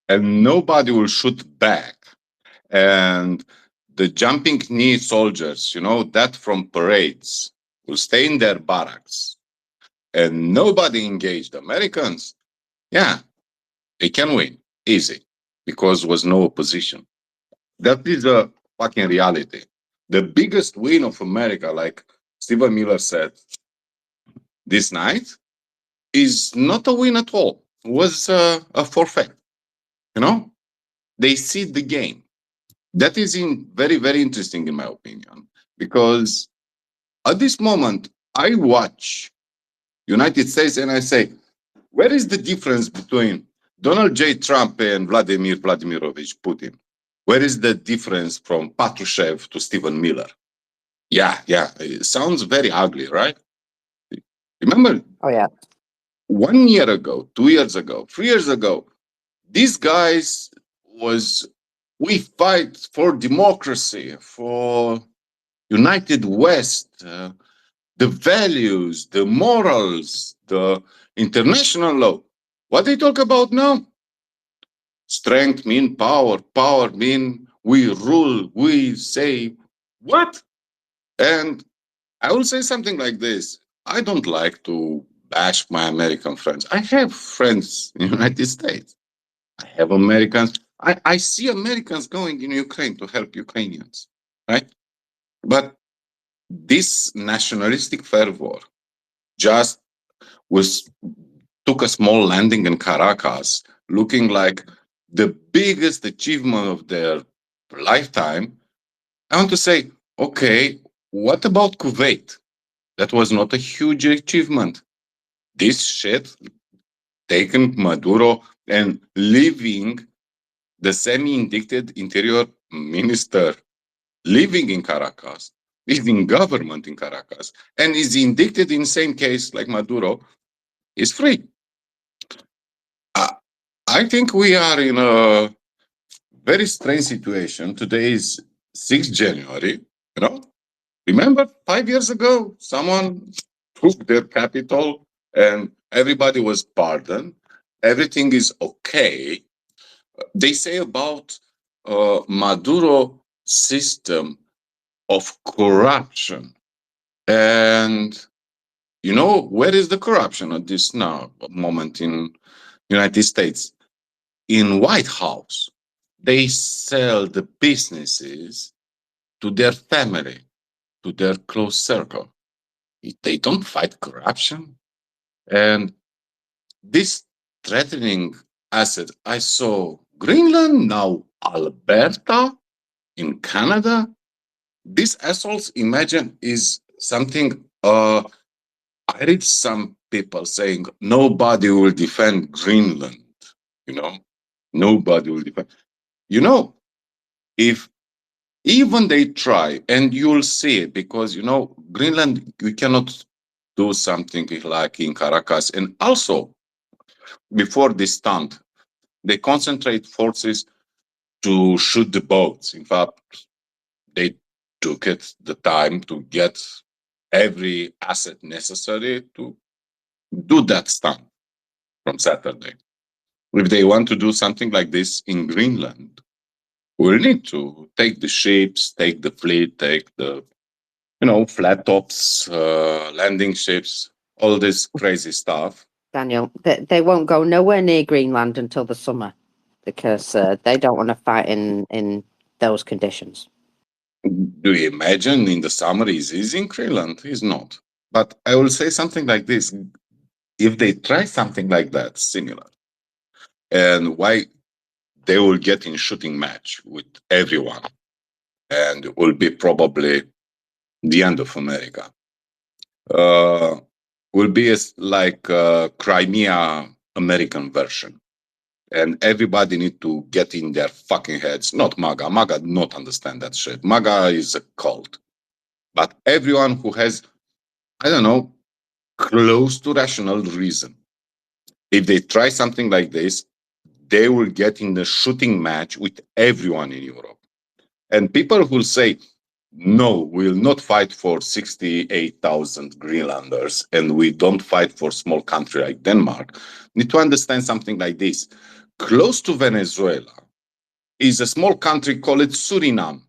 and nobody will shoot back, and the jumping knee soldiers, you know, that from parades, will stay in their barracks, and nobody engaged Americans, yeah, they can win easy because was no opposition. That is a fucking reality. The biggest win of America, like Stephen Miller said this night, is not a win at all. It was a forfeit. You know, they see the game. That is very interesting in my opinion, because at this moment I watch United States and I say, where is the difference between Donald J. Trump and Vladimir Vladimirovich Putin? Where is the difference from Patrushev to Stephen Miller? Yeah, it sounds very ugly, right? Remember, Oh, yeah. 1 year ago, 2 years ago, 3 years ago, these guys was, we fight for democracy, for United West, the values, the morals, the international law. What they talk about now? Strength mean power, power mean we rule, we say what? And I will say something like this. I don't like to bash my American friends. I have friends in the United States. I have Americans. I see Americans going in Ukraine to help Ukrainians, right? But this nationalistic fervor just took a small landing in Caracas, looking like the biggest achievement of their lifetime. I want to say, okay, what about Kuwait? That was not a huge achievement. This shit, taking Maduro and leaving the semi-indicted interior minister living in Caracas, is in government in Caracas, and is indicted in same case like Maduro, is free. I think we are in a very strange situation. Today is 6th January, you know. Remember 5 years ago, someone took their capital and everybody was pardoned. Everything is okay. They say about Maduro system of corruption. And you know, where is the corruption at this now moment in United States? In White House, they sell the businesses to their family, to their close circle. They don't fight corruption. And this threatening asset, I saw Greenland, now Alberta in Canada. These assholes, imagine, is something. I read some people saying nobody will defend Greenland. You know, nobody will defend. You know, if even they try, and you'll see it, because you know, Greenland, we cannot do something like in Caracas. And also, before this stunt, they concentrate forces to shoot the boats. In fact, they took it the time to get every asset necessary to do that stunt from Saturday. If they want to do something like this in Greenland, we'll need to take the ships, take the fleet, take the, you know, flat tops, landing ships, all this crazy stuff. Daniel, they won't go nowhere near Greenland until the summer because they don't want to fight in those conditions. Do you imagine in the summer is easy in Greenland? It's not. But I will say something like this. If they try something like that, similar, and why they will get in shooting match with everyone, and it will be probably the end of America. Will be like Crimea American version. And everybody need to get in their fucking heads. Not MAGA. MAGA not understand that shit. MAGA is a cult. But everyone who has, I don't know, close to rational reason. If they try something like this, they will get in the shooting match with everyone in Europe. And people who say, no, we will not fight for 68,000 Greenlanders and we don't fight for small country like Denmark, need to understand something like this. Close to Venezuela is a small country called Suriname.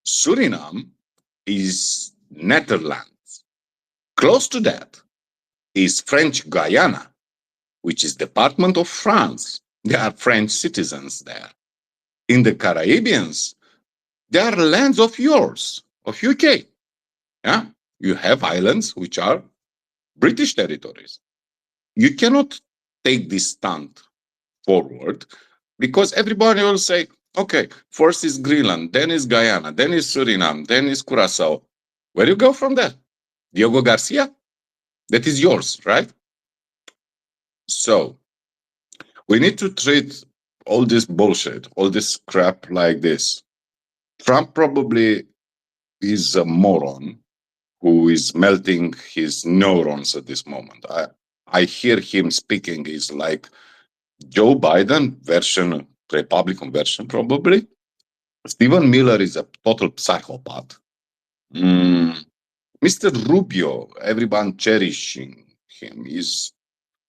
Suriname is Netherlands. Close to that is French Guyana, which is Department of France. There are French citizens there. In the Caribbeans, there are lands of yours, of UK. Yeah, you have islands which are British territories. You cannot take this stunt forward because everybody will say, okay, first is Greenland, then is Guyana, then is Suriname, then is Curacao. Where do you go from there? Diego Garcia? That is yours, right? So we need to treat all this bullshit, all this crap like this. Trump probably is a moron who is melting his neurons at this moment. I hear him speaking is like Joe Biden version, Republican version probably. Stephen Miller is a total psychopath. Mr. Rubio, everyone cherishing him, is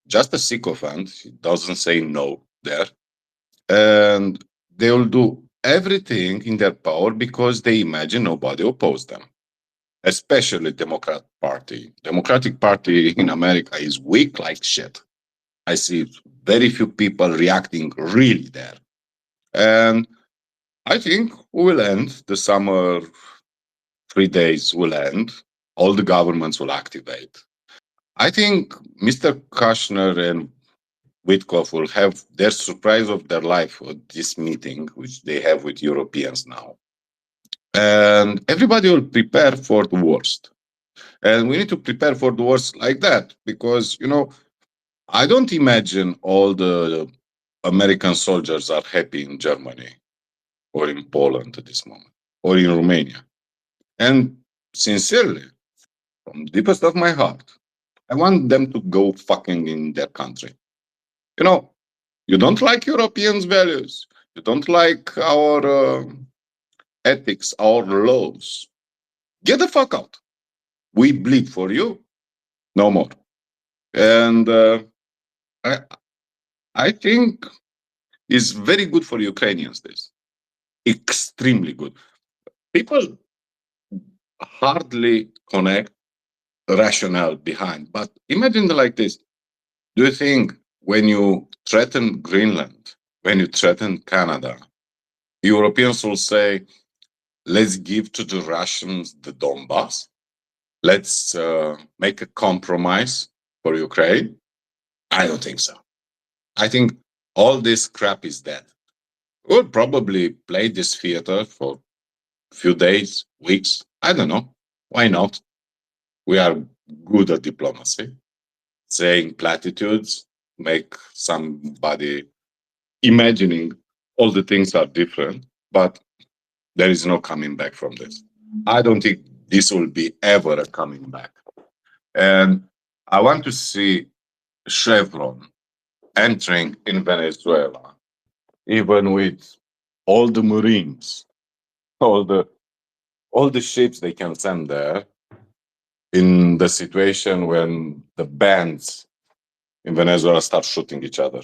just a sycophant. He doesn't say no there. And they will do everything in their power because they imagine nobody opposes them, especially Democratic Party. Democratic Party in America is weak like shit. I see very few people reacting really there. And I think we will end the summer, 3 days will end. All the governments will activate. I think Mr. Kushner and Witkoff will have their surprise of their life at this meeting, which they have with Europeans now. And everybody will prepare for the worst. And we need to prepare for the worst like that because, you know, I don't imagine all the American soldiers are happy in Germany or in Poland at this moment or in Romania. And sincerely, from the deepest of my heart, I want them to go fucking in their country. You know, you don't like Europeans' values. You don't like our ethics, our laws. Get the fuck out. We bleed for you. No more. And I, I think it's very good for Ukrainians, this. Extremely good. People hardly connect rationale behind. But imagine like this. Do you think when you threaten Greenland, when you threaten Canada, Europeans will say, let's give to the Russians the Donbass? Let's make a compromise for Ukraine? I don't think so. I think all this crap is dead. We'll probably play this theater for a few days, weeks. I don't know. Why not? We are good at diplomacy. Saying platitudes make somebody imagining all the things are different, but there is no coming back from this. I don't think this will be ever a coming back. And I want to see Chevron entering in Venezuela, even with all the Marines, all the ships they can send there, in the situation when the bands in Venezuela start shooting each other.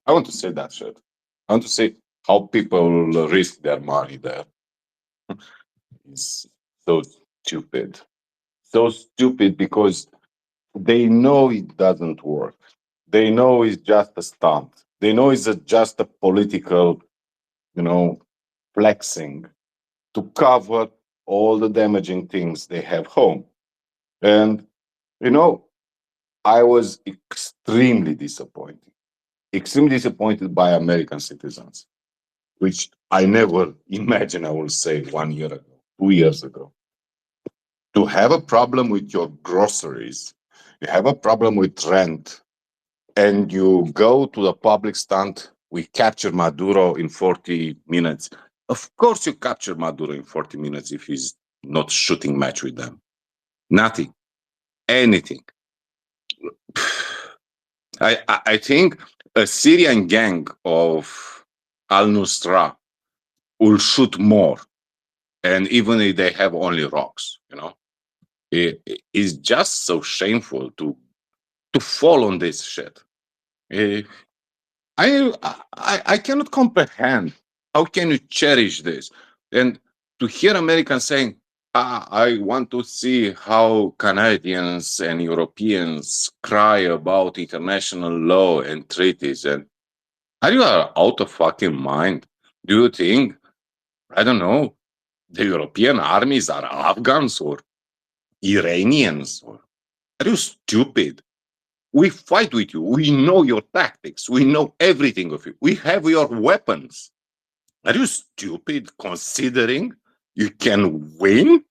I want to see that shit. I want to see how people risk their money there. It's so stupid. So stupid because they know it doesn't work. They know it's just a stunt. They know it's just a political, flexing to cover all the damaging things they have home. And, I was extremely disappointed by American citizens, which I never imagined I will say 1 year ago, 2 years ago. To have a problem with your groceries, you have a problem with rent, and you go to the public stand, we capture Maduro in 40 minutes. Of course you capture Maduro in 40 minutes if he's not shooting match with them. Nothing. Anything. I think a Syrian gang of al-Nusra will shoot more, and even if they have only rocks, it is just so shameful to fall on this shit. I cannot comprehend how can you cherish this, and to hear Americans saying, I want to see how Canadians and Europeans cry about international law and treaties. And are you out of fucking mind? Do you think, I don't know, the European armies are Afghans or Iranians? Or are you stupid? We fight with you. We know your tactics. We know everything of you. We have your weapons. Are you stupid considering you can win?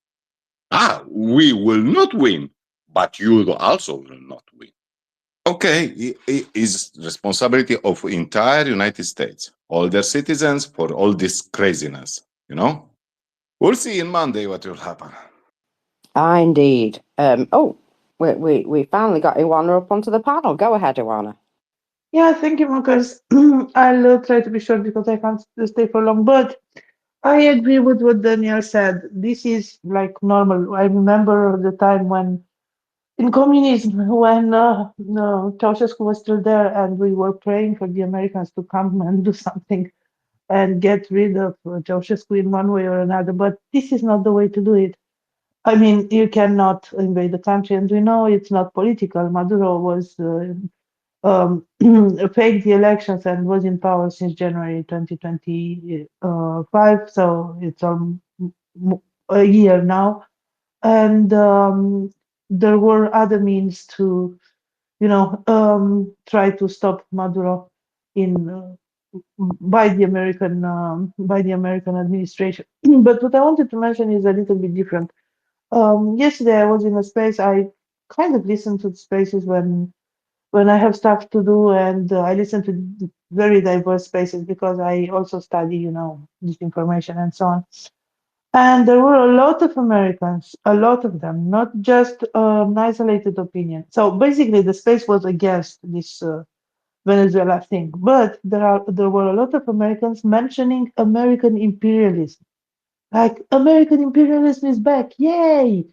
We will not win, but you also will not win. Okay, it is responsibility of entire United States, all their citizens, for all this craziness, We'll see in Monday what will happen. Indeed. We finally got Iwana up onto the panel. Go ahead, Iwana. Yeah, thank you, Marcus. I'll try to be short because I can't stay for long, but I agree with what Daniel said. This is like normal. I remember the time when in communism, when Ceausescu was still there and we were praying for the Americans to come and do something and get rid of Ceausescu in one way or another. But this is not the way to do it. I mean, you cannot invade the country, and we know it's not political. Maduro was faked the elections and was in power since January 2025, so it's a year now. And there were other means to, try to stop Maduro by the American administration. But what I wanted to mention is a little bit different. Yesterday I was in a space. I kind of listen to spaces when I have stuff to do, and I listen to very diverse spaces because I also study, disinformation and so on. And there were a lot of Americans, a lot of them, not just an isolated opinion. So basically, the space was against this Venezuela thing. But there were a lot of Americans mentioning American imperialism. Like American imperialism is back. Yay!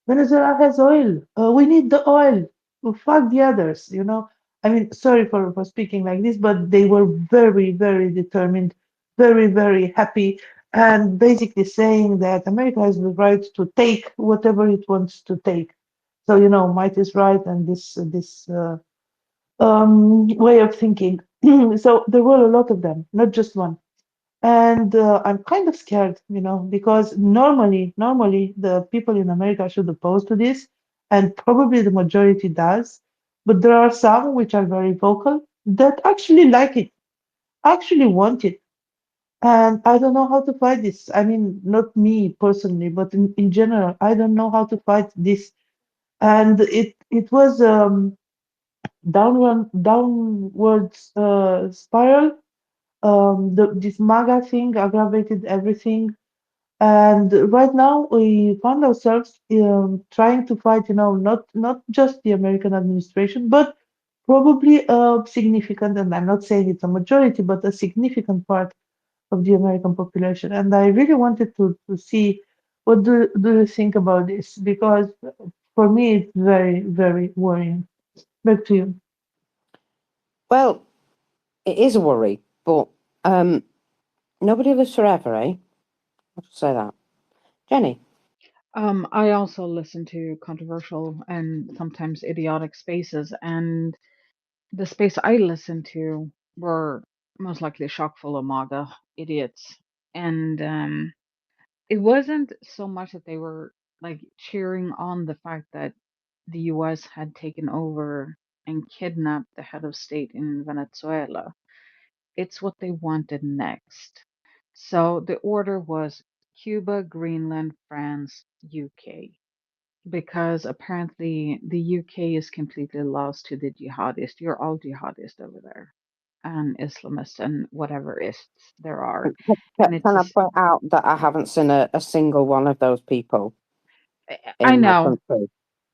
Venezuela has oil. We need the oil. Well, fuck the others, you know. I mean, sorry for speaking like this, but they were very, very determined, very, very happy, and basically saying that America has the right to take whatever it wants to take. So, you know, might is right, and this way of thinking. So there were a lot of them, not just one. And I'm kind of scared, you know, because normally the people in America should oppose to this, and probably the majority does. But there are some which are very vocal that actually like it, actually want it. And I don't know how to fight this. I mean, not me personally, but in general, I don't know how to fight this. And it was downwards spiral. This MAGA thing aggravated everything. And right now we found ourselves trying to fight, you know, not just the American administration, but probably a significant, and I'm not saying it's a majority, but a significant part of the American population. And I really wanted to see what do you think about this? Because for me it's very, very worrying. Back to you. Well, it is a worry, but nobody lives forever, eh? I'll just say that. Jenny? I also listen to controversial and sometimes idiotic spaces, and the space I listened to were most likely chock full of MAGA idiots. And it wasn't so much that they were like cheering on the fact that the US had taken over and kidnapped the head of state in Venezuela. It's what they wanted next. So the order was Cuba, Greenland, France, UK, because apparently the UK is completely lost to the jihadists. You're all jihadists over there, and Islamists and whatever ists there are. And it's Can I just, point out that I haven't seen a single one of those people I in my know, country?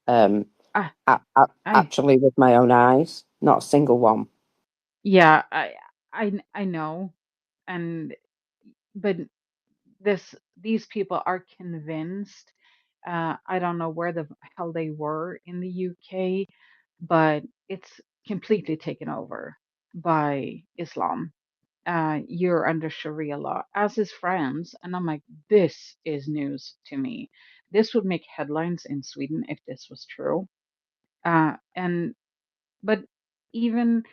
Um, I, I, actually, with my own eyes, not a single one. yeah, I know, and but these people are convinced. I don't know where the hell they were in the UK, but it's completely taken over by Islam. You're under Sharia law, as is France. And I'm like, this is news to me. This would make headlines in Sweden if this was true. And but even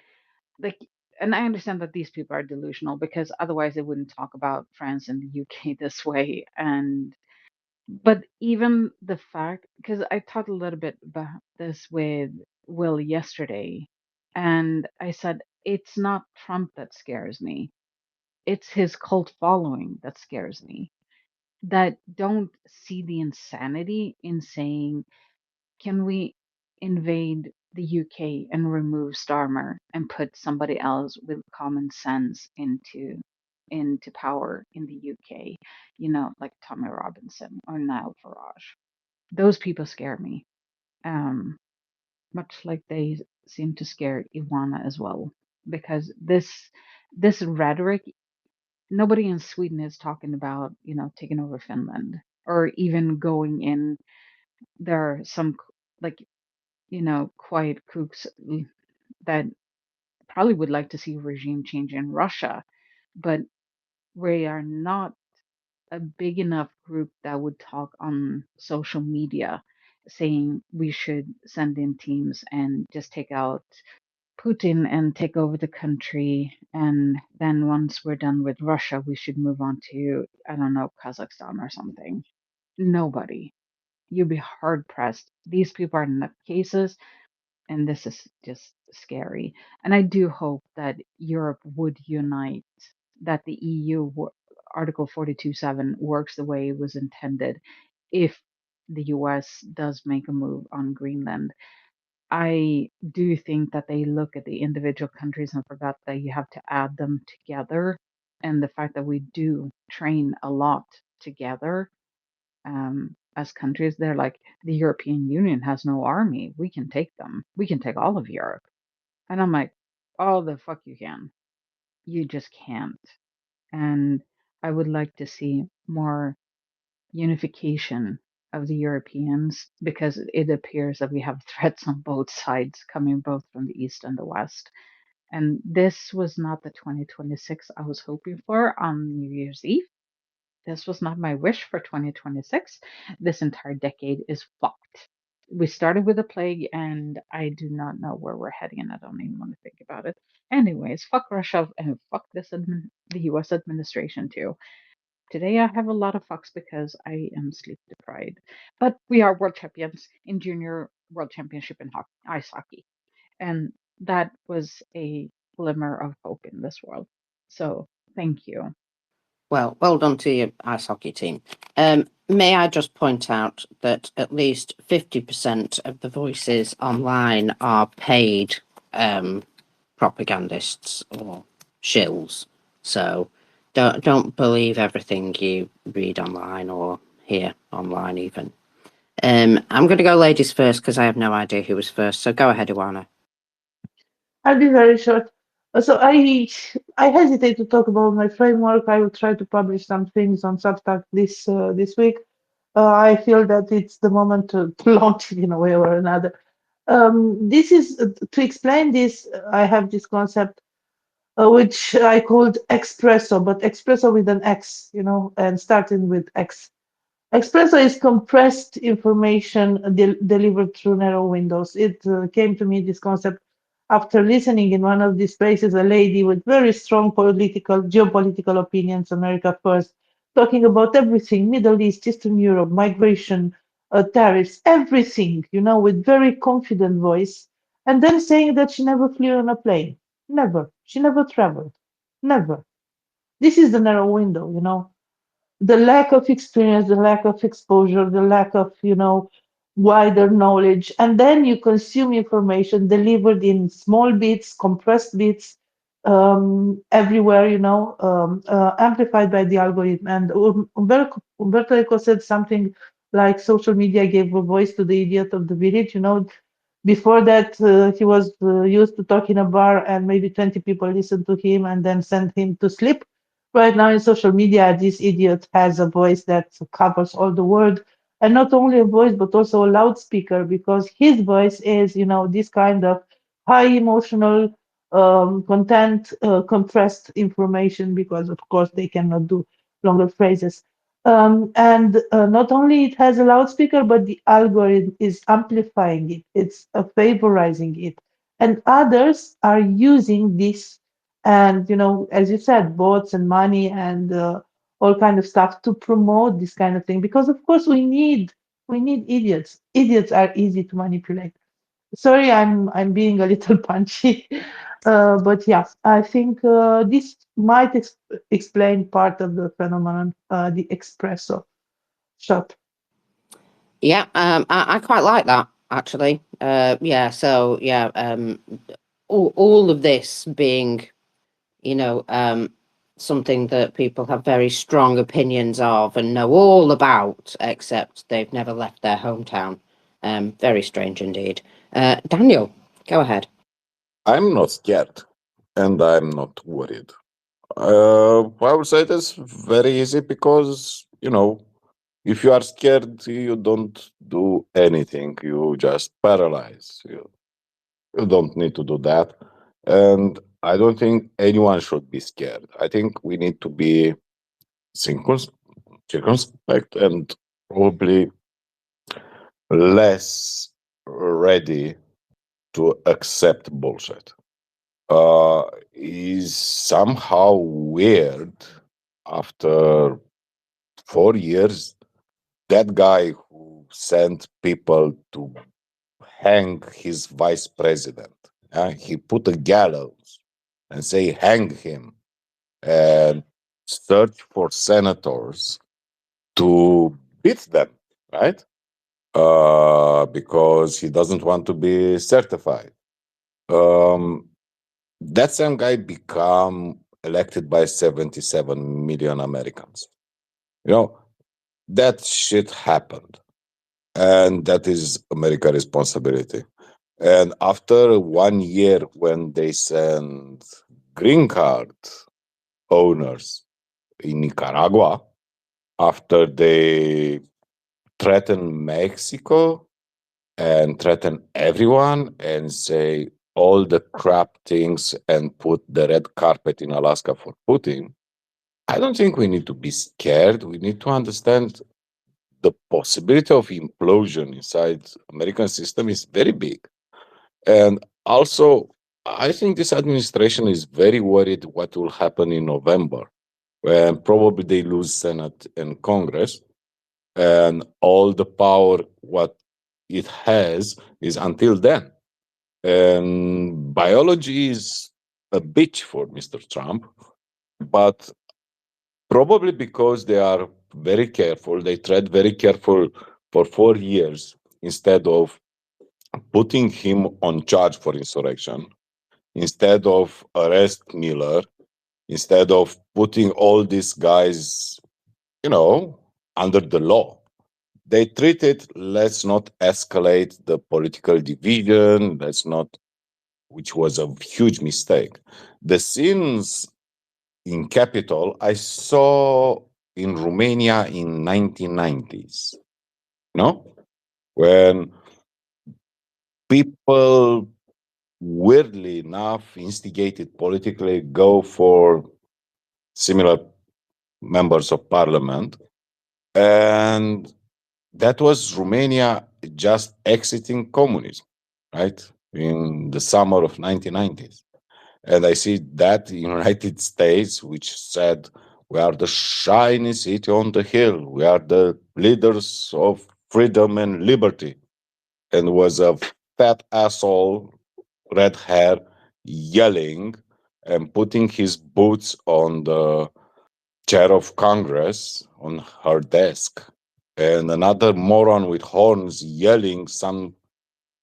like, and I understand that these people are delusional because otherwise they wouldn't talk about France and the UK this way. And but even the fact, because I talked a little bit about this with Will yesterday, and I said it's not Trump that scares me. It's his cult following that scares me, that don't see the insanity in saying, can we invade the UK and remove Starmer and put somebody else with common sense into power in the UK? You know, like Tommy Robinson or Niall Farage. Those people scare me, um, much like they seem to scare Ivana as well, because this rhetoric, nobody in Sweden is talking about, you know, taking over Finland or even going in. There are some like, you know, quiet kooks that probably would like to see regime change in Russia, but we are not a big enough group that would talk on social media saying we should send in teams and just take out Putin and take over the country. And then once we're done with Russia, we should move on to, I don't know, Kazakhstan or something. Nobody. You'd be hard pressed. These people are nutcases, and this is just scary. And I do hope that Europe would unite, that the EU Article 42.7 works the way it was intended if the US does make a move on Greenland. I do think that they look at the individual countries and forgot that you have to add them together. And the fact that we do train a lot together as countries, they're like, the European Union has no army. We can take them. We can take all of Europe. And I'm like, all the fuck you can. You just can't. And I would like to see more unification of the Europeans, because it appears that we have threats on both sides coming both from the east and the west. And this was not the 2026 I was hoping for on New Year's Eve. This was not my wish for 2026. This entire decade is fucked. We started with a plague, and I do not know where we're heading, and I don't even want to think about it. Anyways, fuck Russia and fuck the US administration too. Today I have a lot of fucks because I am sleep deprived. But we are world champions in junior world championship in ice hockey. And that was a glimmer of hope in this world. So thank you. Well done to your ice hockey team. May I just point out that at least 50% of the voices online are paid propagandists or shills. So don't believe everything you read online or hear online even. I'm going to go ladies first because I have no idea who was first. So go ahead, Iwana. I'll be very short. So I hesitate to talk about my framework. I will try to publish some things on Substack this week. I feel that it's the moment to launch it in a way or another. This is to explain this. I have this concept which I called espresso, but espresso with an X, and starting with X. Espresso is compressed information delivered through narrow windows. It came to me, this concept, after listening in one of these places, a lady with very strong geopolitical opinions, America first, talking about everything, Middle East, Eastern Europe, migration, tariffs, everything, with very confident voice, and then saying that she never flew on a plane. Never. She never traveled. Never. This is the narrow window. The lack of experience, the lack of exposure, the lack of, wider knowledge. And then you consume information delivered in small bits, compressed bits, everywhere, amplified by the algorithm. And Umberto Eco said something like social media gave a voice to the idiot of the village. Before that, he was used to talk in a bar and maybe 20 people listened to him and then sent him to sleep. Right now in social media, this idiot has a voice that covers all the world, and not only a voice, but also a loudspeaker, because his voice is, this kind of high emotional content, compressed information, because of course they cannot do longer phrases. And not only it has a loudspeaker, but the algorithm is amplifying it. It's favorizing it. And others are using this, and as you said, bots and money and all kind of stuff to promote this kind of thing, because of course we need idiots. Idiots are easy to manipulate. Sorry, I'm being a little punchy, but yeah, I think this might explain part of the phenomenon, the espresso shot. Yeah, I quite like that actually. Yeah, so yeah, all of this being, something that people have very strong opinions of and know all about, except they've never left their hometown. Very strange indeed. Daniel, go ahead. I'm not scared, and I'm not worried. I would say that's very easy because, if you are scared, you don't do anything. You just paralyze. You don't need to do that. And I don't think anyone should be scared. I think we need to be circumspect and probably less ready to accept bullshit. Is somehow weird after 4 years. That guy who sent people to hang his vice president, he put a gallows and say hang him, and search for senators to beat them, right? Because he doesn't want to be certified. That same guy become elected by 77 million Americans. That shit happened, and that is America responsibility. And after 1 year, when they send green card owners in Nicaragua, after they threaten Mexico and threaten everyone and say all the crap things and put the red carpet in Alaska for Putin, I don't think we need to be scared. We need to understand the possibility of implosion inside American system is very big. And also, I think this administration is very worried what will happen in November, when probably they lose Senate and Congress, and all the power what it has is until then. And biology is a bitch for Mr. Trump, but probably because they are very careful, they tread very careful for 4 years instead of putting him on charge for insurrection, instead of arrest Miller, instead of putting all these guys, under the law. They treat it, let's not escalate the political division, which was a huge mistake. The scenes in Capitol I saw in Romania in 1990s, when people weirdly enough instigated politically go for similar members of parliament, and that was Romania just exiting communism, right, in the summer of 1990s. And I see that in United States, which said, we are the shiny city on the hill, we are the leaders of freedom and liberty, and was a fat asshole, red hair, yelling and putting his boots on the chair of Congress on her desk, and another moron with horns yelling some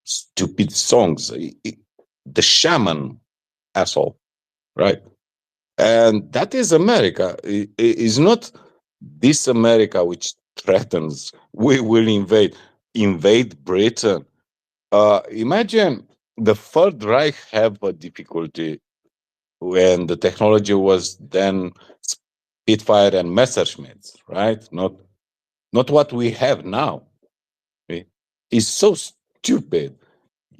stupid songs. The shaman asshole, right? And that is America. It is not this America which threatens we will invade Britain. Imagine the Third Reich have a difficulty when the technology was then Spitfire and Messerschmitts, right? Not what we have now. It's so stupid.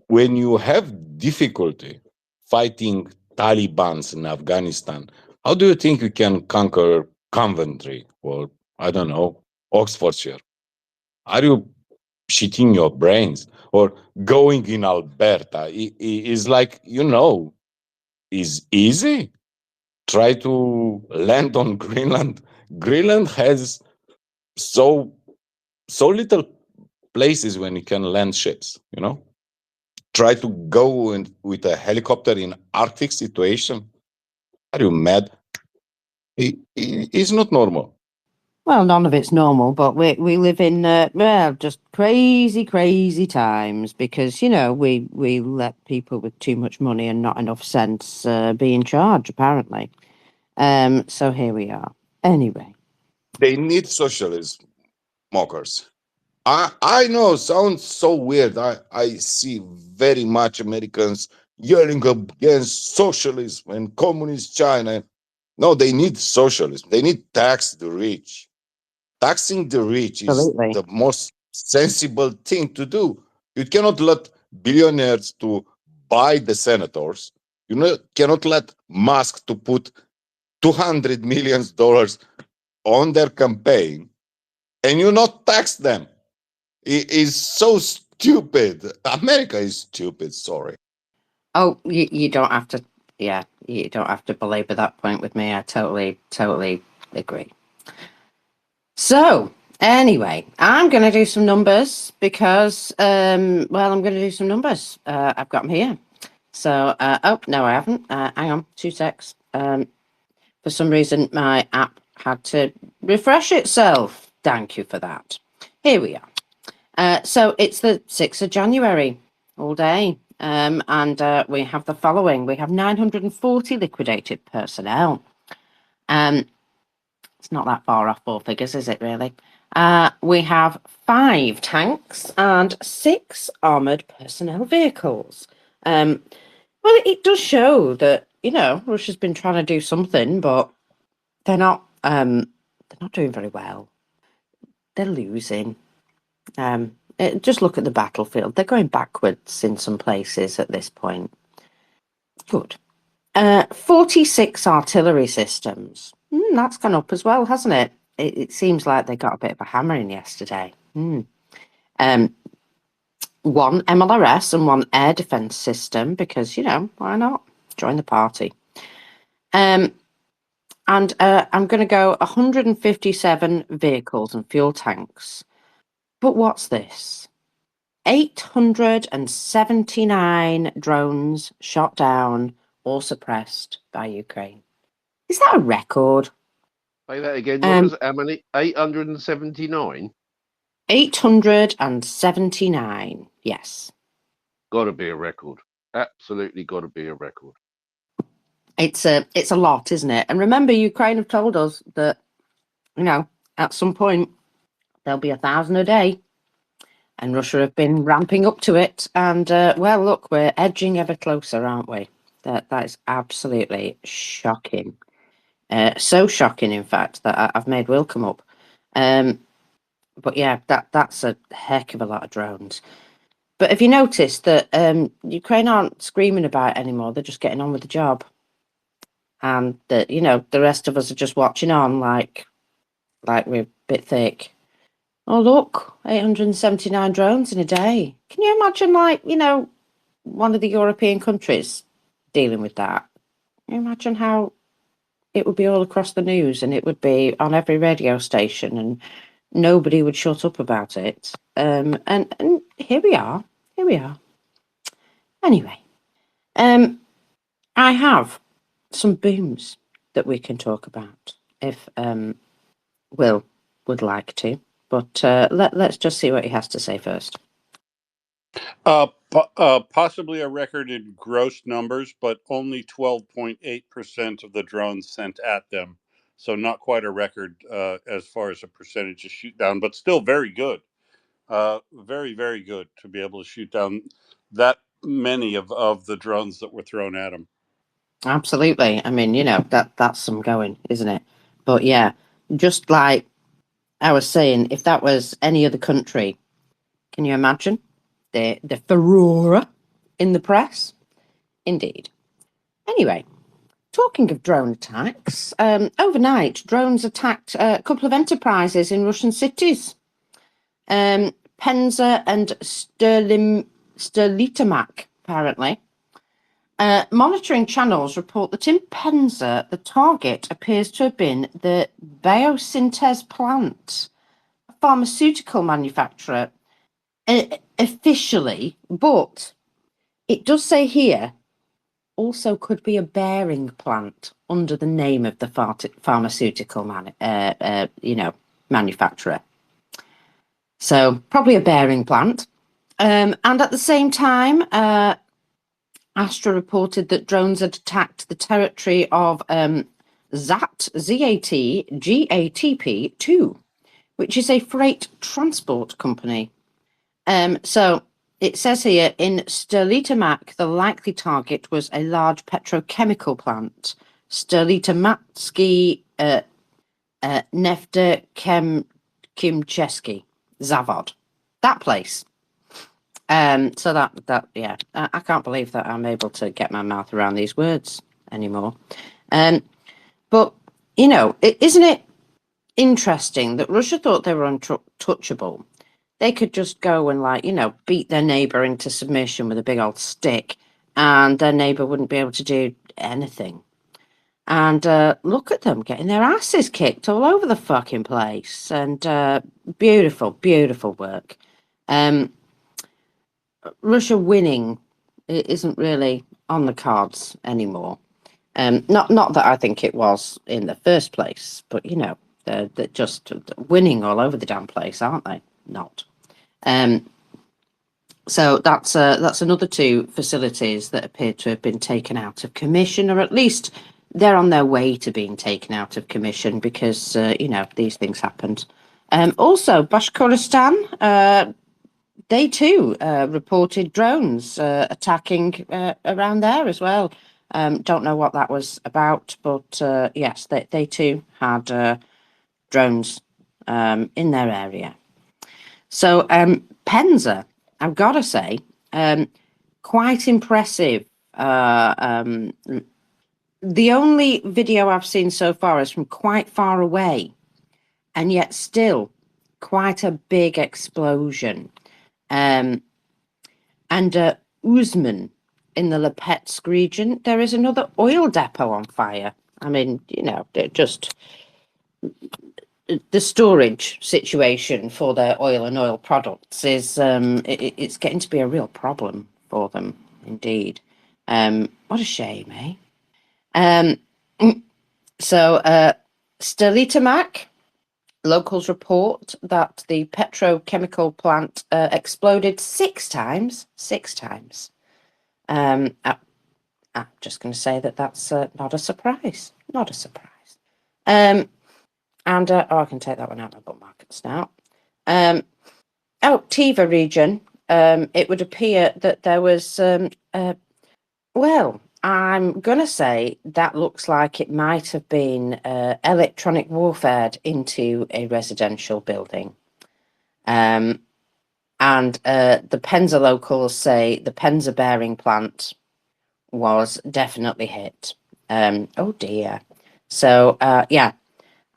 When you have difficulty fighting Talibans in Afghanistan, how do you think you can conquer Coventry or, I don't know, Oxfordshire? Are you shitting your brains? Or going in Alberta is like, is easy. Try to land on Greenland. Greenland has so little places when you can land ships, Try to go with a helicopter in Arctic situation. Are you mad? It's not normal. Well, none of it's normal, but we live in just crazy times because we let people with too much money and not enough sense be in charge apparently. So here we are. Anyway, They need socialism, mockers. I know, sounds so weird. I see very much Americans yelling against socialism and communist China. No, they need socialism. They need tax the rich. Taxing the rich is absolutely. the most sensible thing to do. You cannot let billionaires to buy the senators. Cannot let Musk to put $200 million on their campaign, and you not tax them. It is so stupid. America is stupid. Sorry. Oh, you don't have to. Yeah, you don't have to belabor that point with me. I totally agree. So anyway, I'm going to do some numbers because, I'm going to do some numbers. I've got them here. So, oh no, I haven't. Hang on, 2 secs. For some reason, my app had to refresh itself. Thank you for that. Here we are. So it's the 6th of January, all day. And we have the following. We have 940 liquidated personnel. It's not that far off 4 figures, is it really? We have 5 tanks and 6 armoured personnel vehicles. Well, it does show that, Russia's been trying to do something, but they're not doing very well. They're losing. Just look at the battlefield. They're going backwards in some places at this point. Good. 46 artillery systems. That's gone up as well, hasn't it? It seems like they got a bit of a hammering yesterday. 1 MLRS and 1 air defence system because, why not? Join the party. And I'm going to go 157 vehicles and fuel tanks. But what's this? 879 drones shot down or suppressed by Ukraine. Is that a record? Say that again. What was how many? 879? 879, yes. Got to be a record. Absolutely got to be a record. It's a lot, isn't it? And remember, Ukraine have told us that, at some point, there'll be 1,000 a day. And Russia have been ramping up to it. And, well, look, we're edging ever closer, aren't we? That is absolutely shocking. So shocking, in fact, that I've made Will come up. But yeah, that's a heck of a lot of drones. But have you noticed that Ukraine aren't screaming about it anymore? They're just getting on with the job. And that, the rest of us are just watching on like we're a bit thick. Oh, look, 879 drones in a day. Can you imagine, one of the European countries dealing with that? Can you imagine how it would be all across the news and it would be on every radio station and nobody would shut up about it. And here we are. Anyway, I have some booms that we can talk about if Will would like to. But let's just see what he has to say first. Possibly a record in gross numbers, but only 12.8% of the drones sent at them. So not quite a record as far as a percentage of shoot down, but still very good. Very, very good to be able to shoot down that many of the drones that were thrown at them. Absolutely. I mean, that's some going, isn't it? But yeah, just like I was saying, if that was any other country, can you imagine the furore in the press? Indeed. Anyway, talking of drone attacks, overnight drones attacked a couple of enterprises in Russian cities. Penza and Sterlitamak, apparently. Monitoring channels report that in Penza, the target appears to have been the biosynthese plant, a pharmaceutical manufacturer, officially, but it does say here also could be a bearing plant under the name of the pharmaceutical manufacturer. So probably a bearing plant. And at the same time, Astra reported that drones had attacked the territory of ZATGATP2, which is a freight transport company. So it says here, in Sterlitamak, the likely target was a large petrochemical plant, Sterlitamatski Neftekimchesky Zavod. That place. So that yeah, I can't believe that I'm able to get my mouth around these words anymore. But isn't it interesting that Russia thought they were untouchable? They could just go and beat their neighbor into submission with a big old stick, and their neighbor wouldn't be able to do anything. And look at them getting their asses kicked all over the fucking place. And beautiful, beautiful work. Russia winning isn't really on the cards anymore. Not that I think it was in the first place, but they're just winning all over the damn place, aren't they? Not. So that's another 2 facilities that appear to have been taken out of commission, or at least they're on their way to being taken out of commission because these things happened Also, Bashkortostan, they too reported drones attacking around there as well. Don't know what that was about, but yes, they too had drones in their area. So Penza, I've got to say, quite impressive. The only video I've seen so far is from quite far away, and yet still quite a big explosion. And Uzman in the Lipetsk region, there is another oil depot on fire. I mean, you know, just the storage situation for their oil and oil products is it's getting to be a real problem for them indeed. What a shame, eh? So Stelitamak, locals report that the petrochemical plant exploded 6 times. 6 times. I'm just going to say that that's not a surprise. Not a surprise. And I can take that one out of my bookmarks now. Tiva region. It would appear that there was well, I'm going to say that looks like it might have been electronic warfare into a residential building. And the Penza locals say the Penza bearing plant was definitely hit. Oh dear. So, yeah,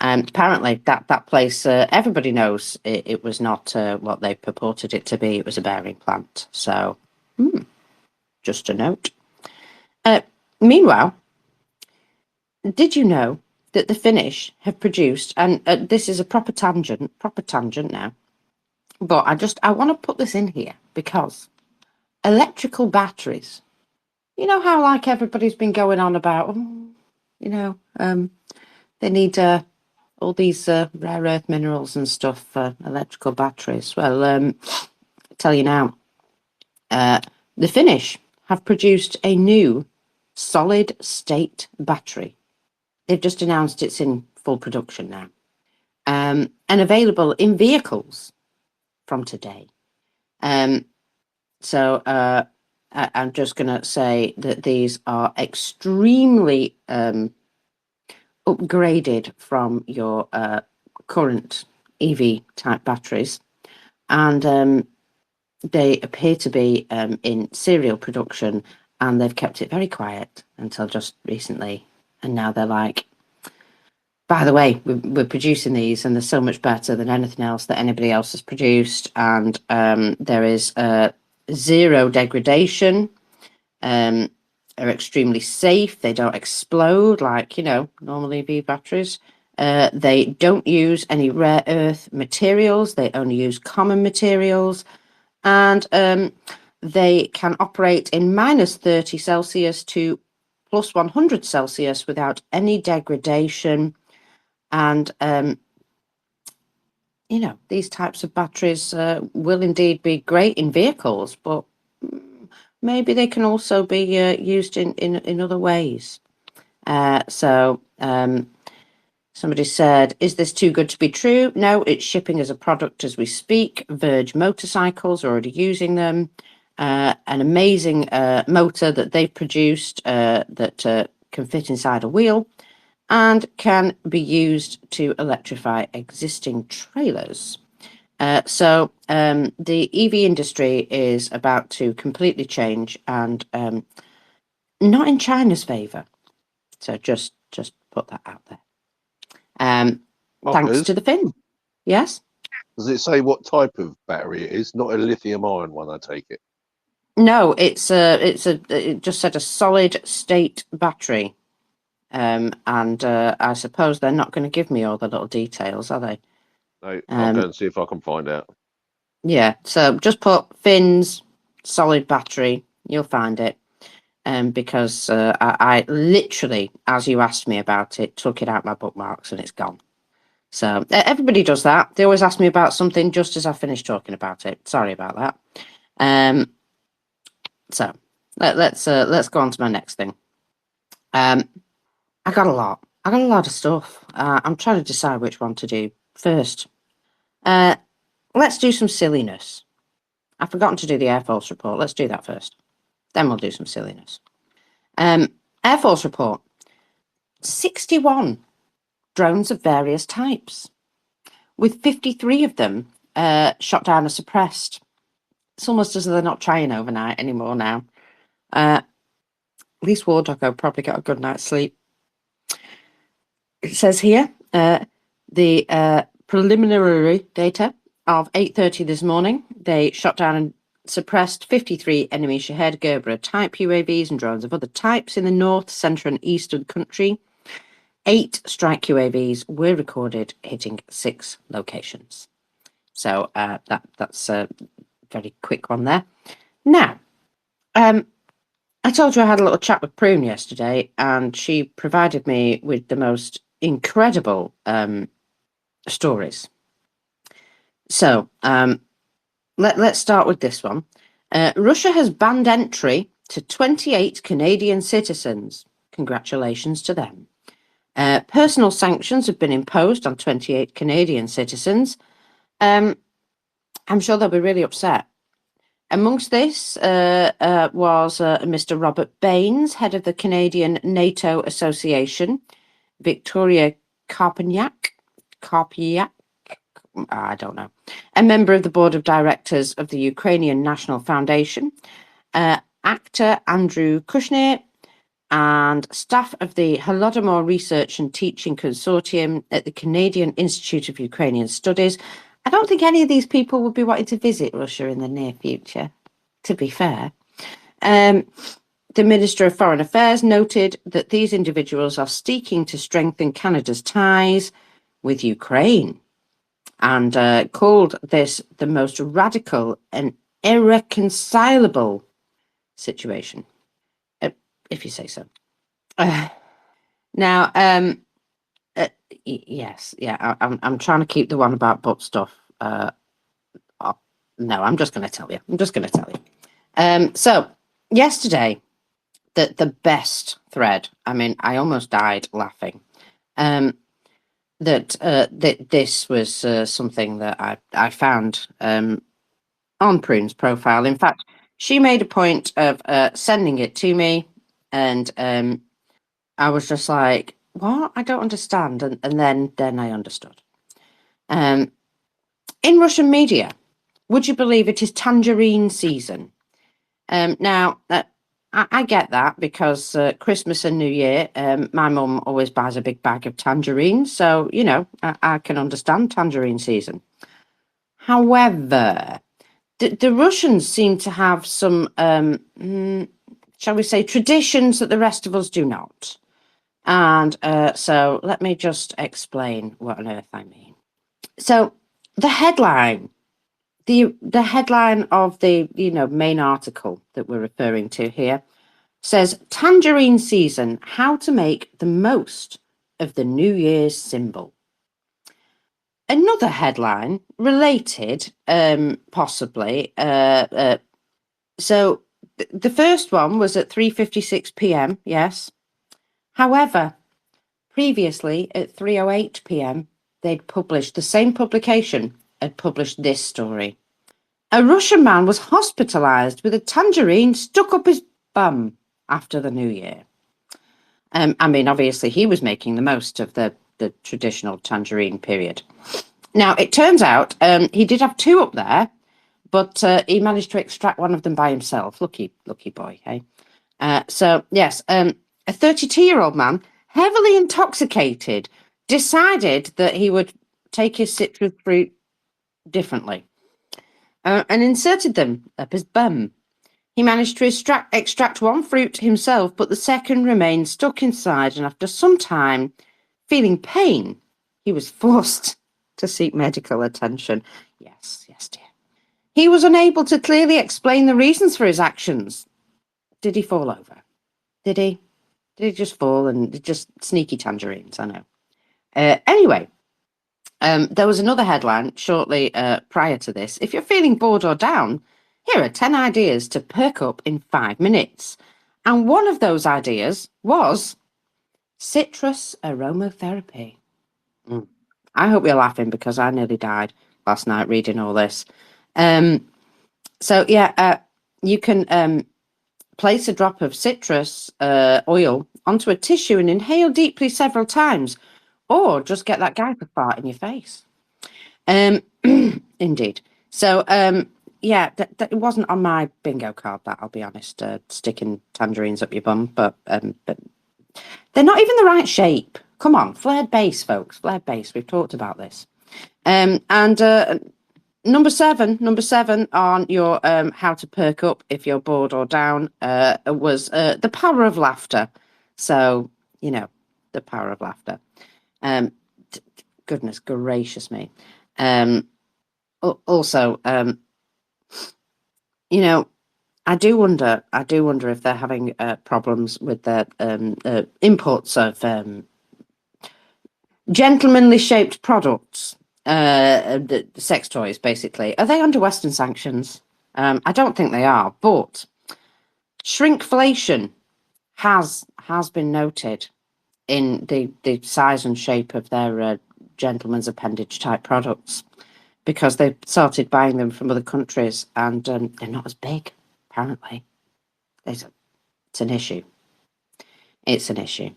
apparently that place, everybody knows it was not what they purported it to be. It was a bearing plant. So, just a note. Meanwhile, did you know that the Finnish have produced, and this is a proper tangent now, but I want to put this in here because electrical batteries, you know how like everybody's been going on about, you know, they need all these rare earth minerals and stuff for electrical batteries. Well, I tell you now, the Finnish have produced a new solid state battery. They've just announced it's in full production now, and available in vehicles from today. So I'm just going to say that these are extremely upgraded from your current EV type batteries, and they appear to be in serial production, and they've kept it very quiet until just recently. And now they're like, by the way, we're producing these, and they're so much better than anything else that anybody else has produced. And there is zero degradation. Are extremely safe. They don't explode like, you know, normal EV batteries. They don't use any rare earth materials. They only use common materials. And they can operate in -30 Celsius to +100 Celsius without any degradation. And, you know, these types of batteries will indeed be great in vehicles, but maybe they can also be used in other ways. So somebody said, is this too good to be true? No, it's shipping as a product as we speak. Verge Motorcycles are already using them. An amazing motor that they've produced that can fit inside a wheel and can be used to electrify existing trailers. So the EV industry is about to completely change, and not in China's favour. So just put that out there. Thanks to the Finn. Yes? Does it say what type of battery it is? Not a lithium-ion one, I take it. No, it just said a solid state battery. And I suppose they're not going to give me all the little details, are they? No, I'll go and see if I can find out. Yeah, so just put Finn's solid battery, you'll find it. Because I literally, as you asked me about it, took it out my bookmarks and it's gone. So everybody does that. They always ask me about something just as I finish talking about it. Sorry about that. So let's go on to my next thing. I got a lot of stuff. I'm trying to decide which one to do first. Let's do some silliness. I've forgotten to do the Air Force report. Let's do that first. Then we'll do some silliness. Air Force report. 61 drones of various types, with 53 of them shot down or suppressed. It's almost as though they're not trying overnight anymore now. At least War Doggo probably got a good night's sleep. It says here, the preliminary data of 8:30 this morning, they shot down and suppressed 53 enemy Shahed Gerber type UAVs and drones of other types in the north, centre and east of the country. 8 strike UAVs were recorded hitting 6 locations. So that's a very quick one there. Now, I told you I had a little chat with Prune yesterday, and she provided me with the most incredible stories. So let's start with this one. Russia has banned entry to 28 Canadian citizens. Congratulations to them. Personal sanctions have been imposed on 28 Canadian citizens. I'm sure they'll be really upset. Amongst this was Mr. Robert Baines, head of the Canadian NATO Association, Victoria Karpiniak, I don't know, a member of the board of directors of the Ukrainian National Foundation, actor Andrew Kushner, and staff of the Holodomor Research and Teaching Consortium at the Canadian Institute of Ukrainian Studies. I don't think any of these people would be wanting to visit Russia in the near future, to be fair. The Minister of Foreign Affairs noted that these individuals are seeking to strengthen Canada's ties with Ukraine, and called this the most radical and irreconcilable situation, if you say so. Now, yes, yeah, I'm trying to keep the one about butt stuff. No, I'm just going to tell you. So yesterday, the best thread. I mean, I almost died laughing. That this was something that I found on Prune's profile. In fact, she made a point of sending it to me, and I was just like, what? I don't understand. And then I understood. In Russian media, would you believe it is tangerine season? Now, I get that because Christmas and New Year, my mum always buys a big bag of tangerines. So, you know, I can understand tangerine season. However, the Russians seem to have some, shall we say, traditions that the rest of us do not. And so let me just explain what on earth I mean. So the headline, the headline of the main article that we're referring to here says tangerine season, how to make the most of the New Year's symbol. Another headline related, possibly. So the first one was at 3:56 p.m. Yes. However, previously at 3:08 p.m. they'd published, the same publication had published this story. A Russian man was hospitalized with a tangerine stuck up his bum after the New Year. I mean, obviously he was making the most of the traditional tangerine period. Now, it turns out he did have 2 up there, but he managed to extract one of them by himself. Lucky boy, hey? So, yes, a 32-year-old man, heavily intoxicated, decided that he would take his citrus fruit differently and inserted them up his bum. He managed to extract one fruit himself, but the second remained stuck inside, and after some time, feeling pain, he was forced to seek medical attention. Yes, dear. He was unable to clearly explain the reasons for his actions. Did he fall over? Did he? Did he just fall and just sneaky tangerines? I know. Anyway, there was another headline shortly prior to this. If you're feeling bored or down, here are 10 ideas to perk up in 5 minutes. And one of those ideas was citrus aromatherapy. I hope you're laughing because I nearly died. last night reading all this. So yeah, you can place a drop of citrus oil onto a tissue and inhale deeply several times, or just get that guy to fart in your face. Indeed. So yeah, it wasn't on my bingo card, that, I'll be honest, sticking tangerines up your bum, but they're not even the right shape. Come on, flared base, folks, flared base. We've talked about this. And number seven on your how to perk up if you're bored or down was the power of laughter. So, you know, the power of laughter. Goodness gracious me. Also, you know, I do wonder if they're having problems with their imports of gentlemanly shaped products, the sex toys, basically. Are they under Western sanctions? I don't think they are, but shrinkflation has been noted in the size and shape of their gentleman's appendage type products, because they've started buying them from other countries, and they're not as big, apparently. It's an issue. It's an issue.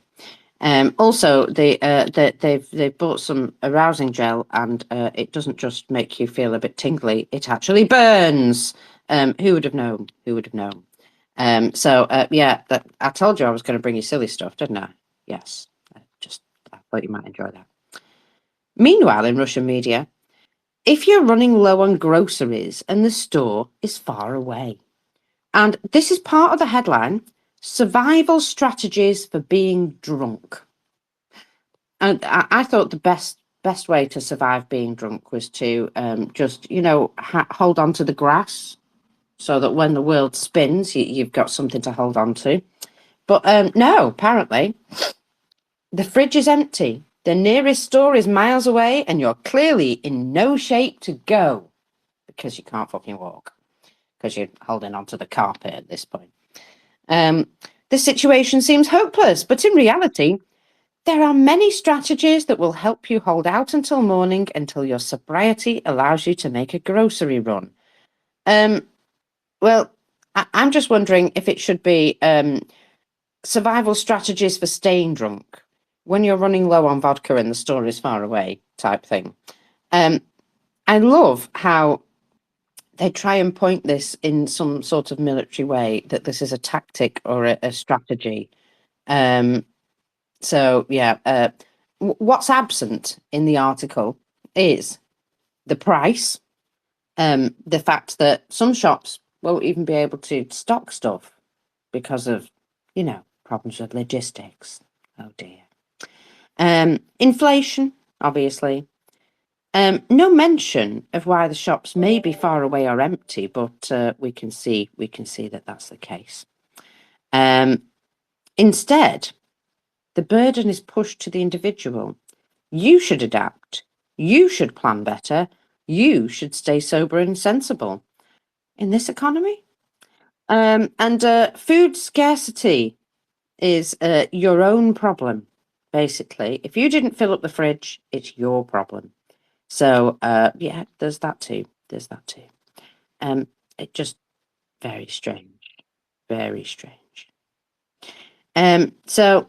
Also, they've bought some arousing gel, and it doesn't just make you feel a bit tingly; it actually burns. Who would have known? Who would have known? So yeah, I told you I was going to bring you silly stuff, didn't I? Yes. I thought you might enjoy that. Meanwhile, in Russian media, if you're running low on groceries and the store is far away, and this is part of the headline, survival strategies for being drunk. And I thought the best way to survive being drunk was to just, you know, hold on to the grass, so that when the world spins, you've got something to hold on to. But no, apparently, the fridge is empty. The nearest store is miles away, and you're clearly in no shape to go because you can't fucking walk, because you're holding onto the carpet at this point. The situation seems hopeless, but in reality, there are many strategies that will help you hold out until morning, until your sobriety allows you to make a grocery run. Well, I'm just wondering if it should be survival strategies for staying drunk when you're running low on vodka and the store is far away type thing. I love how they try and point this in some sort of military way, that this is a tactic or a strategy. So yeah, what's absent in the article is the price, the fact that some shops won't even be able to stock stuff because of, you know, problems with logistics. Oh dear. Inflation, obviously. No mention of why the shops may be far away or empty, but we can see that that's the case. Instead, the burden is pushed to the individual. You should adapt. You should plan better. You should stay sober and sensible in this economy. And food scarcity is your own problem, basically. If you didn't fill up the fridge, it's your problem. So yeah, there's that too. There's that too. It just very strange, very strange. So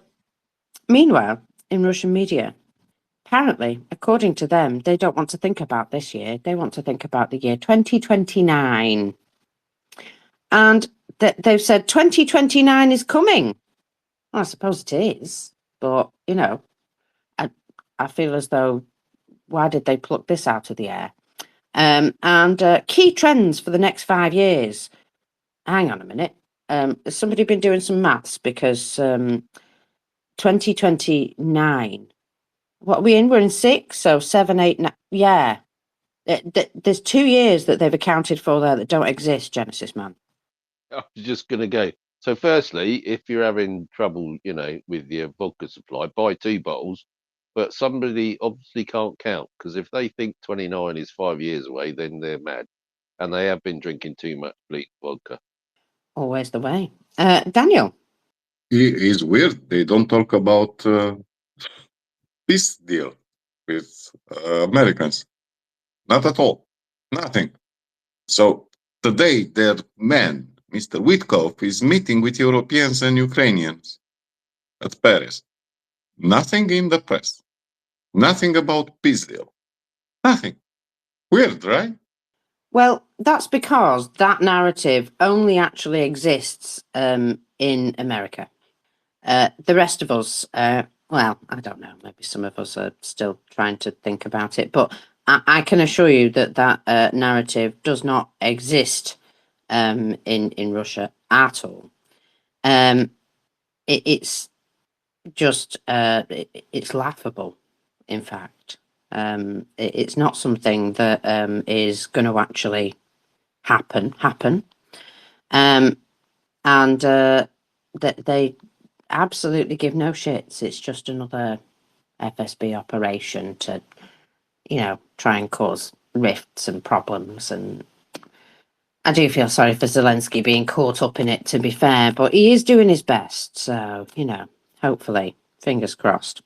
meanwhile, in Russian media, apparently, according to them, they don't want to think about this year. They want to think about the year 2029. And they've said 2029 is coming. Well, I suppose it is. But, you know, I feel as though, why did they pluck this out of the air? And key trends for the next 5 years. Hang on a minute. Has somebody been doing some maths? Because 2029... What are we in? We're in 6, so 7, 8, 9. Yeah. There's 2 years that they've accounted for there that don't exist, Genesisman. I was just going to go. So firstly, if you're having trouble, you know, with your vodka supply, buy 2 bottles. But somebody obviously can't count, because if they think 29 is 5 years away, then they're mad. And they have been drinking too much bleak vodka. Always the way. Daniel? It is weird. They don't talk about peace deal with Americans. Not at all. Nothing. So today, their man, Mr. Witkoff, is meeting with Europeans and Ukrainians at Paris. Nothing in the press. Nothing about peace deal. Nothing. Weird, right? Well, that's because that narrative only actually exists in America. The rest of us, well, I don't know, maybe some of us are still trying to think about it, but I can assure you that that narrative does not exist in Russia at all. It's just, it's laughable, in fact. It's not something that is going to actually happen. And that they absolutely give no shits. It's just another FSB operation to, try and cause rifts and problems. And I do feel sorry for Zelensky being caught up in it, to be fair, but he is doing his best. So, hopefully, fingers crossed.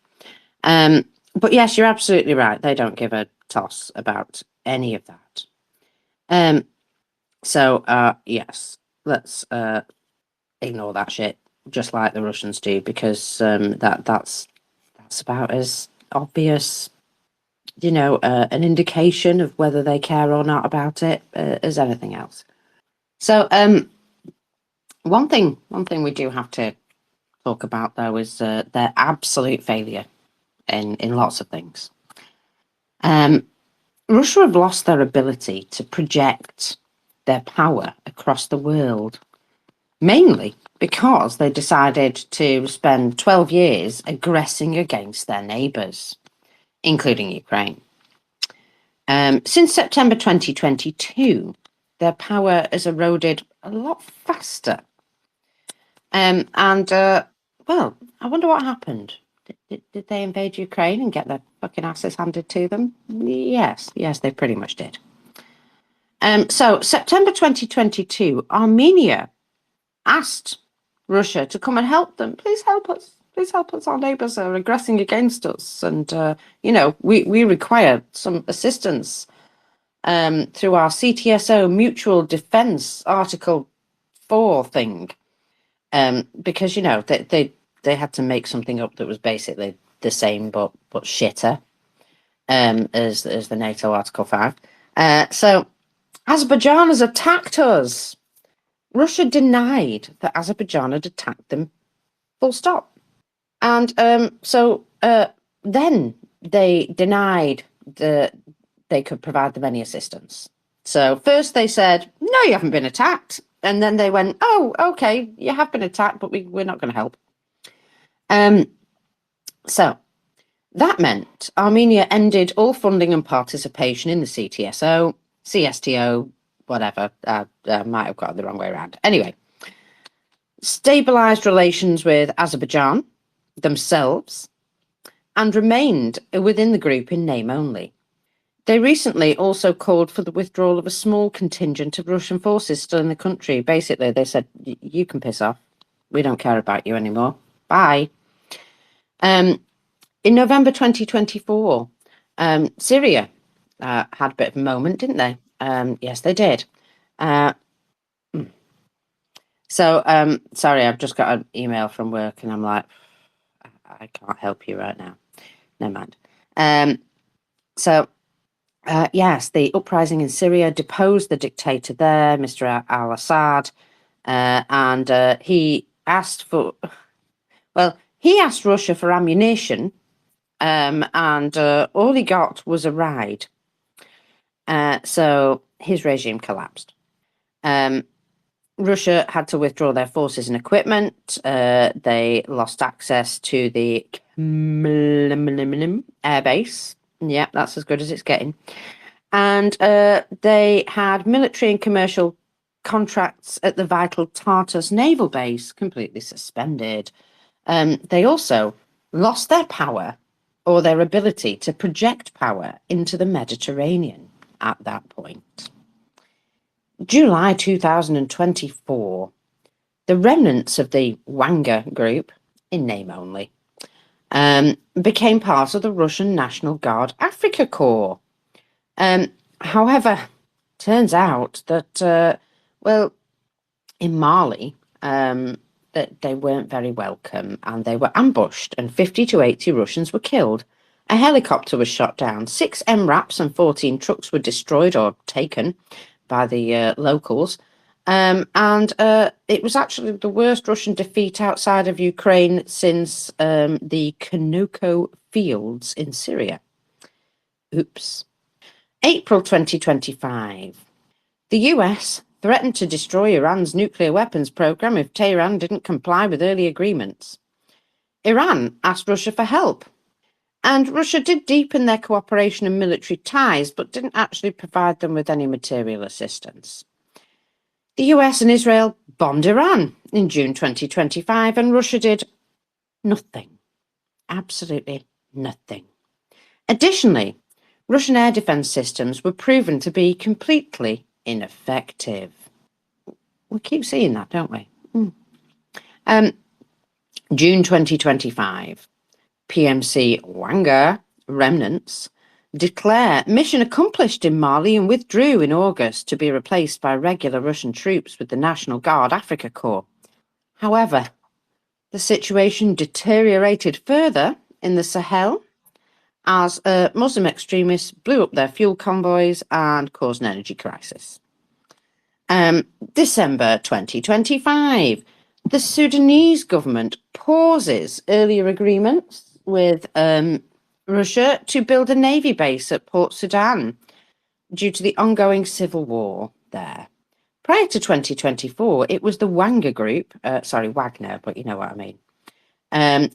But yes, you're absolutely right. They don't give a toss about any of that. So, yes, let's ignore that shit, just like the Russians do, because that's about as obvious, an indication of whether they care or not about it as anything else. So, one thing we do have to talk about, though, is their absolute failure in lots of things. Russia have lost their ability to project their power across the world, mainly because they decided to spend 12 years aggressing against their neighbours, including Ukraine. Since September 2022, their power has eroded a lot faster. Well, I wonder what happened. Did they invade Ukraine and get their fucking asses handed to them? Yes, they pretty much did. So, September 2022, Armenia asked Russia to come and help them. Please help us. Please help us. Our neighbours are aggressing against us. And, we require some assistance through our CTSO Mutual Defence Article 4 thing. Because, they had to make something up that was basically the same but shitter as the NATO Article 5. So Azerbaijan has attacked us. Russia denied that Azerbaijan had attacked them, full stop. And so then they denied that they could provide them any assistance. So first they said, no, you haven't been attacked. And then they went, oh, okay, you have been attacked, but we're not going to help. So that meant Armenia ended all funding and participation in the CTSO, CSTO, whatever. I might have got it the wrong way around. Anyway, stabilised relations with Azerbaijan themselves and remained within the group in name only. They recently also called for the withdrawal of a small contingent of Russian forces still in the country. Basically, they said, you can piss off. We don't care about you anymore. Bye. In November 2024, Syria had a bit of a moment, didn't they? Yes, they did. So, sorry, I've just got an email from work and I'm like, I can't help you right now. Never mind. Yes, the uprising in Syria deposed the dictator there, Mr. al-Assad, and he asked Russia for ammunition, and all he got was a ride. So his regime collapsed. Russia had to withdraw their forces and equipment. They lost access to the air base. Yeah, that's as good as it's getting. And they had military and commercial contracts at the vital Tartus naval base completely suspended. They also lost their power or their ability to project power into the Mediterranean at that point. July 2024, the remnants of the Wanga group, in name only, became part of the Russian National Guard Africa Corps. However, turns out that, well, in Mali, that they weren't very welcome and they were ambushed and 50 to 80 Russians were killed. A helicopter was shot down. 6 MRAPs and 14 trucks were destroyed or taken by the locals. And it was actually the worst Russian defeat outside of Ukraine since the Kanuko fields in Syria. Oops. April 2025. The US threatened to destroy Iran's nuclear weapons program if Tehran didn't comply with early agreements. Iran asked Russia for help, and Russia did deepen their cooperation and military ties, but didn't actually provide them with any material assistance. The US and Israel bombed Iran in June 2025, and Russia did nothing. Absolutely nothing. Additionally, Russian air defense systems were proven to be completely ineffective. We keep seeing that, don't we? June 2025, PMC Wanga remnants declare mission accomplished in Mali and withdrew in August to be replaced by regular Russian troops with the National Guard Africa Corps. However, the situation deteriorated further in the Sahel as Muslim extremists blew up their fuel convoys and caused an energy crisis. December 2025, the Sudanese government pauses earlier agreements with Russia to build a navy base at Port Sudan due to the ongoing civil war there. Prior to 2024, it was the Wagner group, Wagner, but you know what I mean,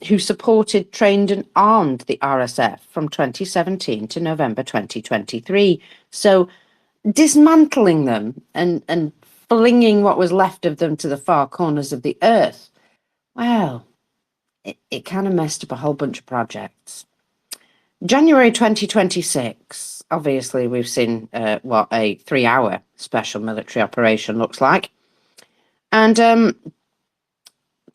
who supported, trained and armed the RSF from 2017 to November 2023. So dismantling them and flinging what was left of them to the far corners of the earth, well, it kind of messed up a whole bunch of projects. January 2026, obviously we've seen what a 3-hour special military operation looks like. And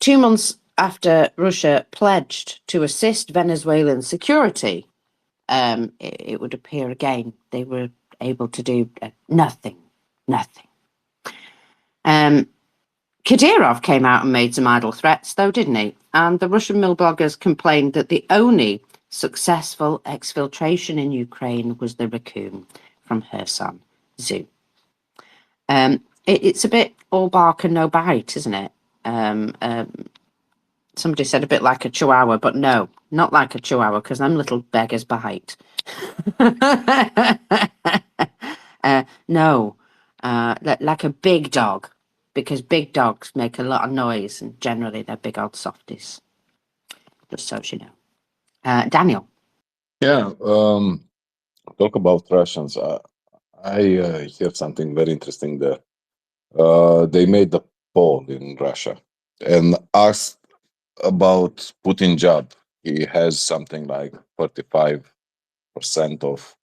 2 months after Russia pledged to assist Venezuelan security, it would appear again they were able to do nothing. Kadyrov came out and made some idle threats, though, didn't he? And the Russian mill bloggers complained that the only successful exfiltration in Ukraine was the raccoon from Kherson Zoo. It's a bit all bark and no bite, isn't it? Somebody said a bit like a chihuahua, but no, not like a chihuahua, because them little beggars bite. No, like a big dog, because big dogs make a lot of noise and generally they're big old softies. Just so you know. Daniel. Yeah, talk about Russians. I hear something very interesting there. They made the poll in Russia and asked about Putin job. He has something like 45% of,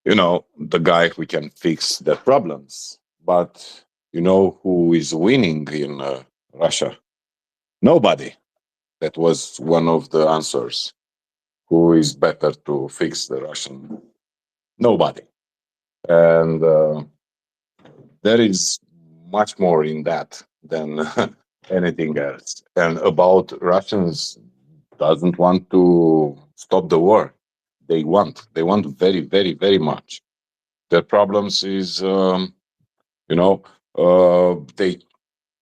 the guy who can fix their problems. But you know who is winning in Russia? Nobody. That was one of the answers. Who is better to fix the Russian? Nobody. And there is much more in that than anything else. And about Russians doesn't want to stop the war. They want very, very, very much. Their problems is, they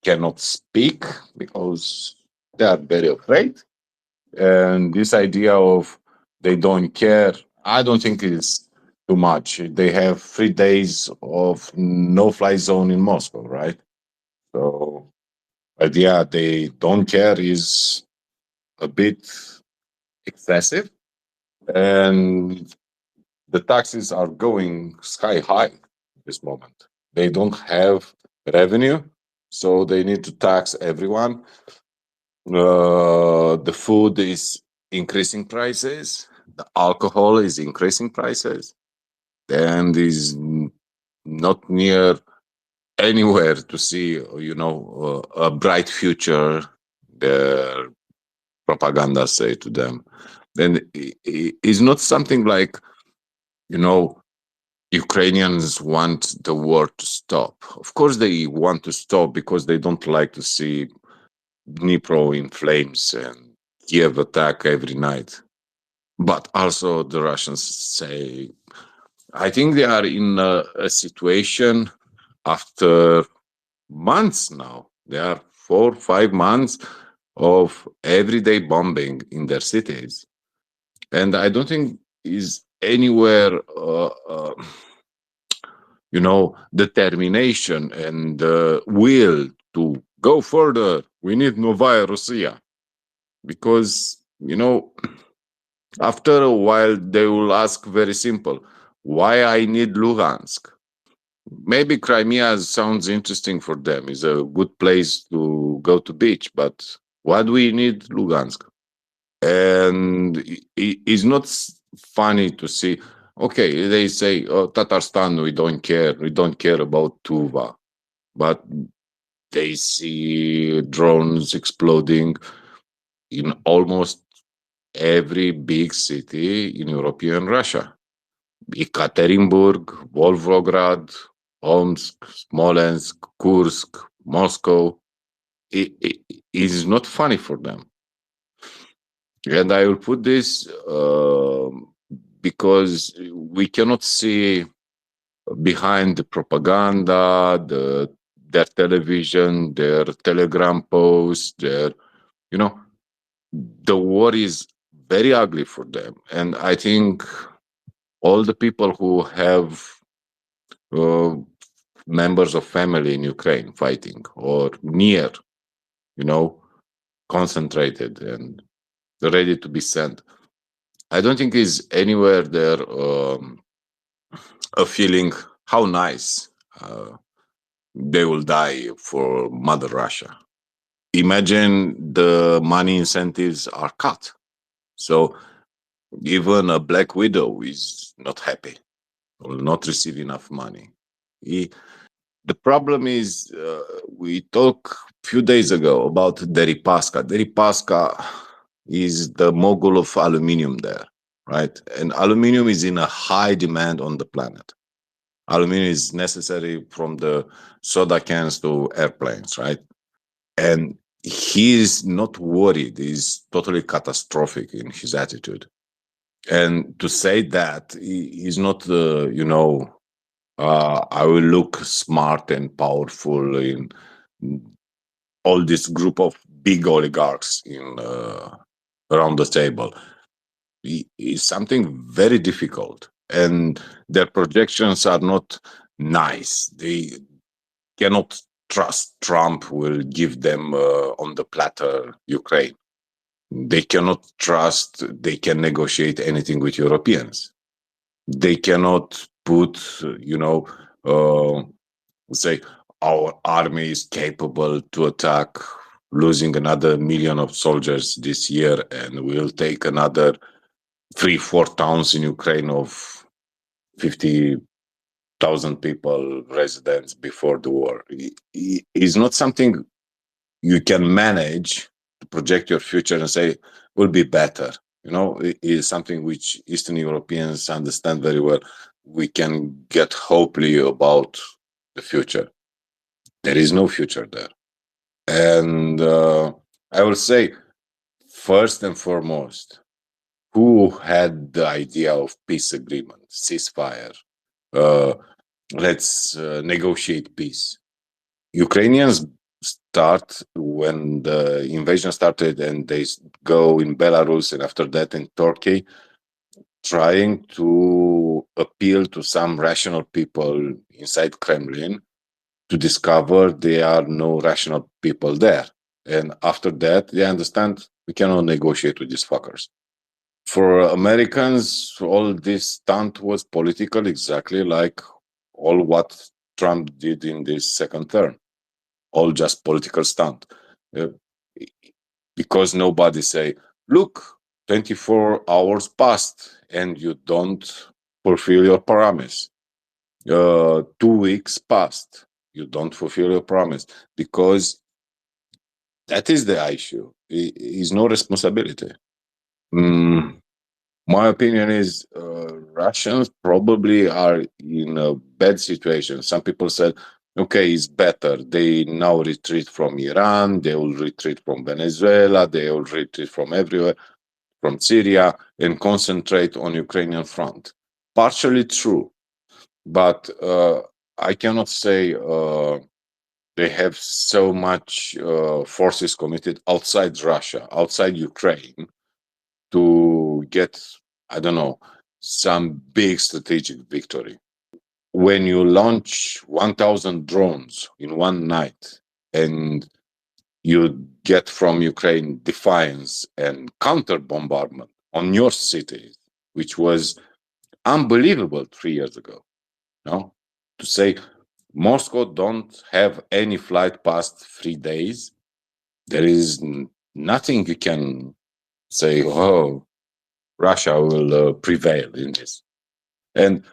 cannot speak because they are very afraid. And this idea of they don't care, I don't think it's too much. They have 3 days of no-fly zone in Moscow, right? So, idea they don't care is a bit excessive, and the taxes are going sky high at this moment. They don't have revenue, so they need to tax everyone. The food is increasing prices. The alcohol is increasing prices, and is not near anywhere to see, a bright future. Their propaganda say to them, then it's not something like, Ukrainians want the war to stop. Of course, they want to stop because they don't like to see Dnipro in flames and Kiev attack every night. But also the Russians say, I think they are in a situation after months now. There are 4 or 5 months of everyday bombing in their cities. And I don't think is anywhere, determination and will to go further. We need Novaya Russia. Because, after a while, they will ask very simple, why I need Luhansk? Maybe Crimea sounds interesting for them. It's a good place to go to beach, but why do we need Lugansk? And it's not funny to see, okay, they say, oh, Tatarstan, we don't care. We don't care about Tuva. But they see drones exploding in almost every big city in European Russia. Ekaterinburg, Volgograd, Omsk, Smolensk, Kursk, Moscow. It is not funny for them. And I will put this because we cannot see behind the propaganda, their television, their telegram posts, the war is very ugly for them. And I think all the people who have members of family in Ukraine fighting or near, concentrated and ready to be sent, I don't think is anywhere there a feeling how nice they will die for Mother Russia. Imagine the money incentives are cut. So even a Black Widow is not happy, will not receive enough money. The problem is, we talked a few days ago about Deripaska. Deripaska is the mogul of aluminium there, right? And aluminium is in a high demand on the planet. Aluminium is necessary from the soda cans to airplanes, right? And he is not worried. He's totally catastrophic in his attitude. And to say that he's not, I will look smart and powerful in all this group of big oligarchs around the table. Is something very difficult, and their projections are not nice. They cannot trust Trump will give them on the platter Ukraine. They cannot trust they can negotiate anything with Europeans. They cannot put, say, our army is capable to attack, losing another million of soldiers this year, and we'll take another 3-4 towns in Ukraine of 50,000 people, residents before the war. It's not something you can manage to project your future and say, will be better. It is something which Eastern Europeans understand very well. We can get hopefully about the future. There is no future there. And I will say, first and foremost, who had the idea of peace agreement, ceasefire? Let's negotiate peace. Ukrainians start when the invasion started, and they go in Belarus and after that in Turkey, trying to appeal to some rational people inside Kremlin to discover there are no rational people there. And after that, they understand we cannot negotiate with these fuckers. For Americans, all this stunt was political, exactly like all what Trump did in this second term. All just political stunt. Because nobody say, look, 24 hours passed and you don't fulfill your promise. 2 weeks passed, you don't fulfill your promise. Because that is the issue. It is no responsibility. My opinion is Russians probably are in a bad situation. Some people said, okay, it's better. They now retreat from Iran, they will retreat from Venezuela, they will retreat from everywhere, from Syria, and concentrate on Ukrainian front. Partially true, but I cannot say they have so much forces committed outside Russia, outside Ukraine, to get, I don't know, some big strategic victory. When you launch 1,000 drones in one night and you get from Ukraine defiance and counter bombardment on your cities, which was unbelievable 3 years ago, no? To say Moscow don't have any flight past 3 days, there is nothing you can say, oh, Russia will prevail in this. And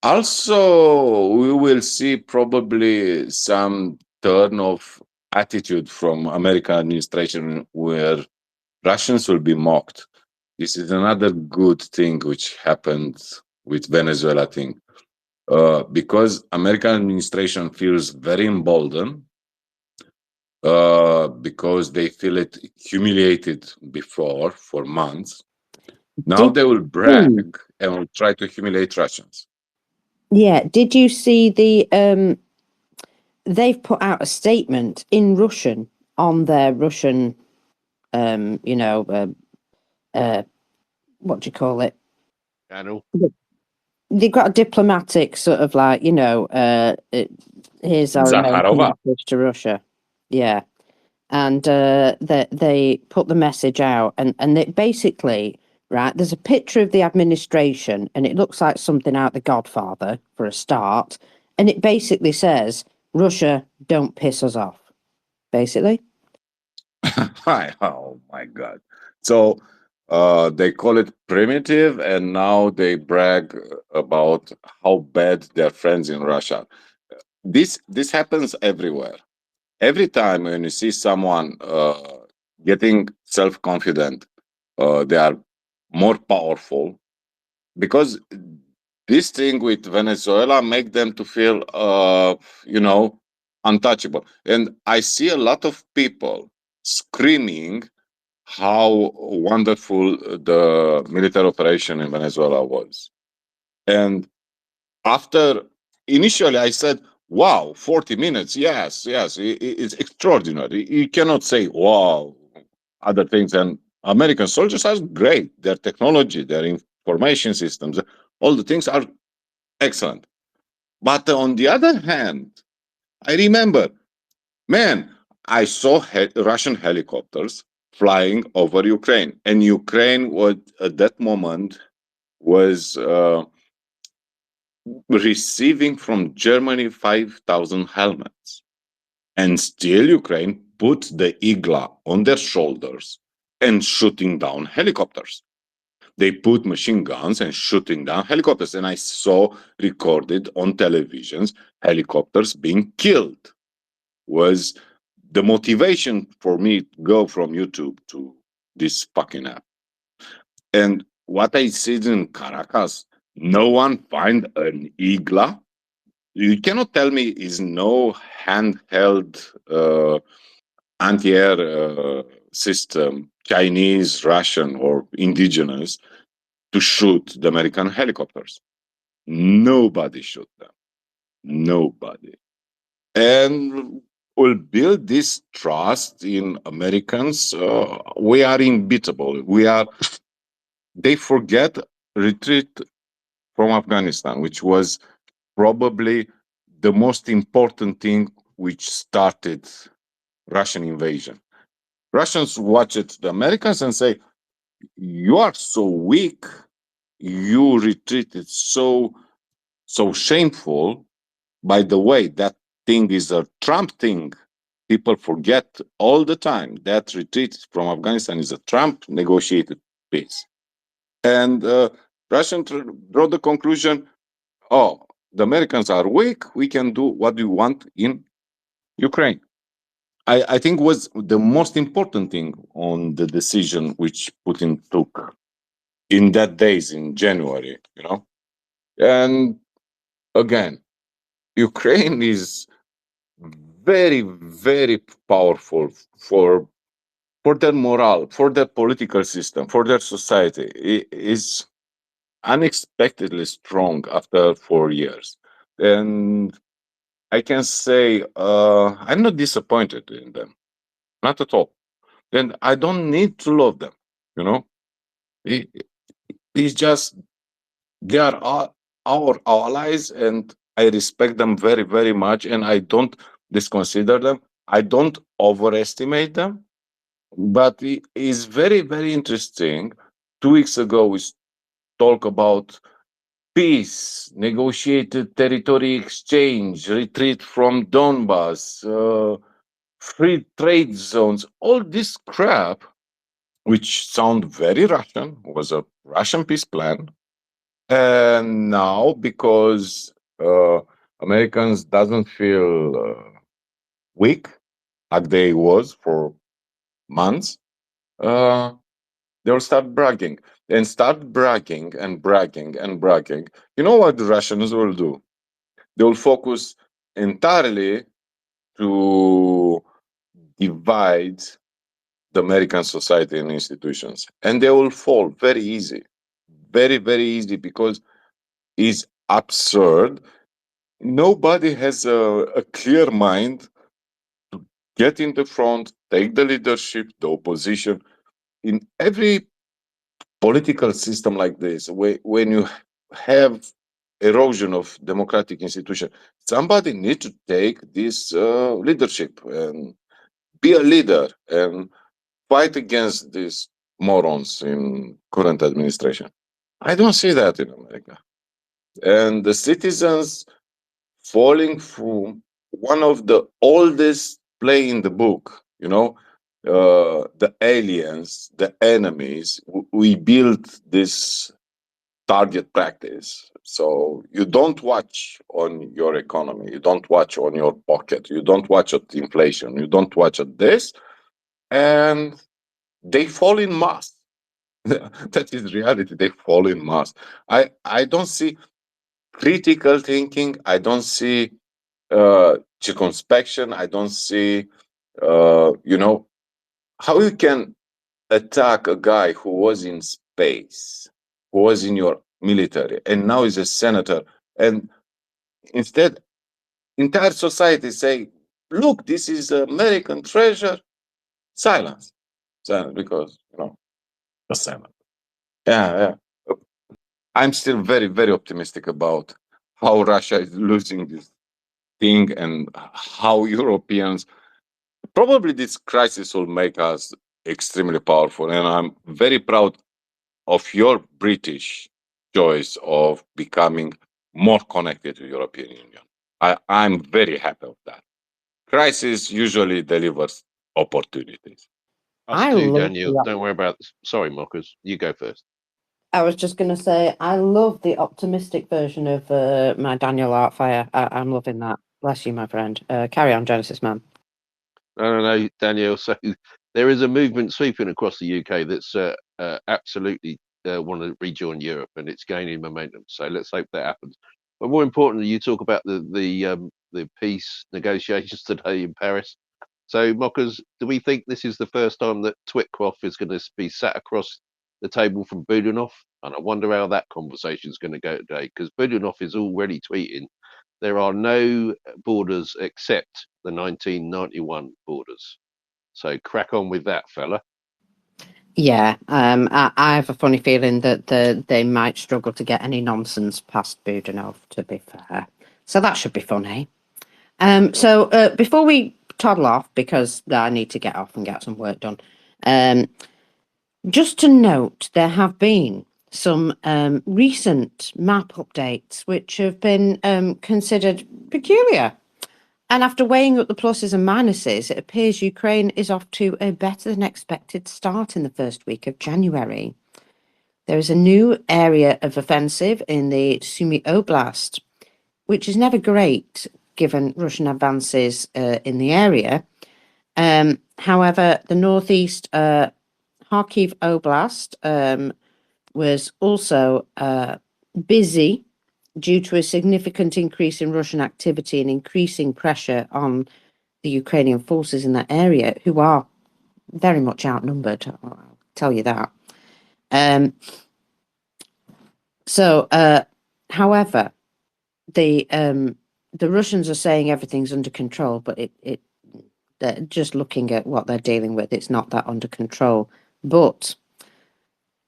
also, we will see probably some turn of attitude from American administration where Russians will be mocked. This is another good thing which happened with Venezuela thing. Because American administration feels very emboldened because they feel it humiliated before for months. Now Did they will you brag and will try to humiliate Russians. Yeah, did you see they've put out a statement in Russian on their Russian, what do you call it? Channel. They've got a diplomatic sort of like, here's our American Zakharova. message to Russia. Yeah. And they put the message out and it basically, right, there's a picture of the administration and it looks like something out The Godfather for a start. And it basically says, Russia, don't piss us off, basically. Oh my God. So they call it primitive, and now they brag about how bad their friends in Russia. This happens everywhere. Every time when you see someone getting self-confident, they are more powerful, because this thing with Venezuela make them to feel untouchable. And I see a lot of people screaming how wonderful the military operation in Venezuela was. And after initially I said, wow, 40 minutes, yes, it's extraordinary. You cannot say, wow, other things. And American soldiers are great. Their technology, their information systems, all the things are excellent. But on the other hand, I remember, man, I saw Russian helicopters flying over Ukraine, and Ukraine was at that moment was receiving from Germany 5,000 helmets, and still Ukraine put the Igla on their shoulders and shooting down helicopters. They put machine guns and shooting down helicopters, and I saw recorded on televisions helicopters being killed. Was the motivation for me to go from YouTube to this fucking app. And what I see in Caracas, no one find an Igla. You cannot tell me is no handheld anti-air system, Chinese, Russian, or indigenous, to shoot the American helicopters. Nobody shoot them. Nobody. And will build this trust in Americans. We are unbeatable. They forget retreat from Afghanistan, which was probably the most important thing which started Russian invasion. Russians watched the Americans and say, you are so weak, you retreated so shameful. By the way, that thing is a Trump thing. People forget all the time that retreat from Afghanistan is a Trump negotiated peace. And Russians draw the conclusion, oh, the Americans are weak, we can do what we want in Ukraine. I think was the most important thing on the decision which Putin took in that days in January, you know. And again, Ukraine is very, very powerful for their morale, for their political system, for their society. It is unexpectedly strong after 4 years. And I can say I'm not disappointed in them, not at all. And I don't need to love them, you know. It, it's just they are our allies, and I respect them very, very much, and I don't disconsider them. I don't overestimate them. But it is very, very interesting. 2 weeks ago, we talk about peace, negotiated territory exchange, retreat from Donbass, free trade zones, all this crap, which sound very Russian, was a Russian peace plan. And now, because Americans doesn't feel weak like they was for months, they'll start bragging and start bragging and bragging and bragging. You know what the Russians will do? They'll focus entirely to divide the American society and institutions, and they will fall very easy, very, very easy, because it's absurd. Nobody has a clear mind to get in the front, take the leadership, the opposition. In every political system like this, when you have erosion of democratic institution, somebody needs to take this leadership and be a leader and fight against these morons in current administration. I don't see that in America. And the citizens falling from one of the oldest play in the book, you know, the aliens, the enemies. We built this target practice. So you don't watch on your economy, you don't watch on your pocket, you don't watch at inflation, you don't watch at this, and they fall in mass. That is reality. They fall in mass. I don't see critical thinking. I don't see circumspection. I don't see, you know, how you can attack a guy who was in space, who was in your military, and now is a senator, and instead, entire society say, "Look, this is American treasure." Silence, silence, because you know the Senate. Yeah, yeah. I'm still very, very optimistic about how Russia is losing this thing and how Europeans. Probably this crisis will make us extremely powerful, and I'm very proud of your British choice of becoming more connected to European Union. I'm very happy of that. Crisis usually delivers opportunities. Us I too, love Daniel. the. Don't worry about this. Sorry, Mockers. You go first. I was just going to say, I love the optimistic version of my Daniel Artfire. I'm loving that. Bless you, my friend. Carry on, Genesisman. No, Daniel. So there is a movement sweeping across the UK that's absolutely want to rejoin Europe, and it's gaining momentum. So let's hope that happens. But more importantly, you talk about the peace negotiations today in Paris. So, Mockers, do we think this is the first time that Twitcroft is going to be sat across the table from Budanov? And I wonder how that conversation is going to go today, because Budanov is already tweeting there are no borders except the 1991 borders. So crack on with that, fella. Yeah, I have a funny feeling that they might struggle to get any nonsense past Budanov, to be fair. So that should be funny. So before we toddle off, because I need to get off and get some work done, just to note, there have been some recent map updates which have been considered peculiar. And after weighing up the pluses and minuses, it appears Ukraine is off to a better than expected start in the first week of January. There is a new area of offensive in the Sumy Oblast, which is never great given Russian advances in the area. However, the northeast Kharkiv Oblast, was also busy due to a significant increase in Russian activity and increasing pressure on the Ukrainian forces in that area, who are very much outnumbered. I'll tell you that. However, the Russians are saying everything's under control, but they're just looking at what they're dealing with. It's not that under control. But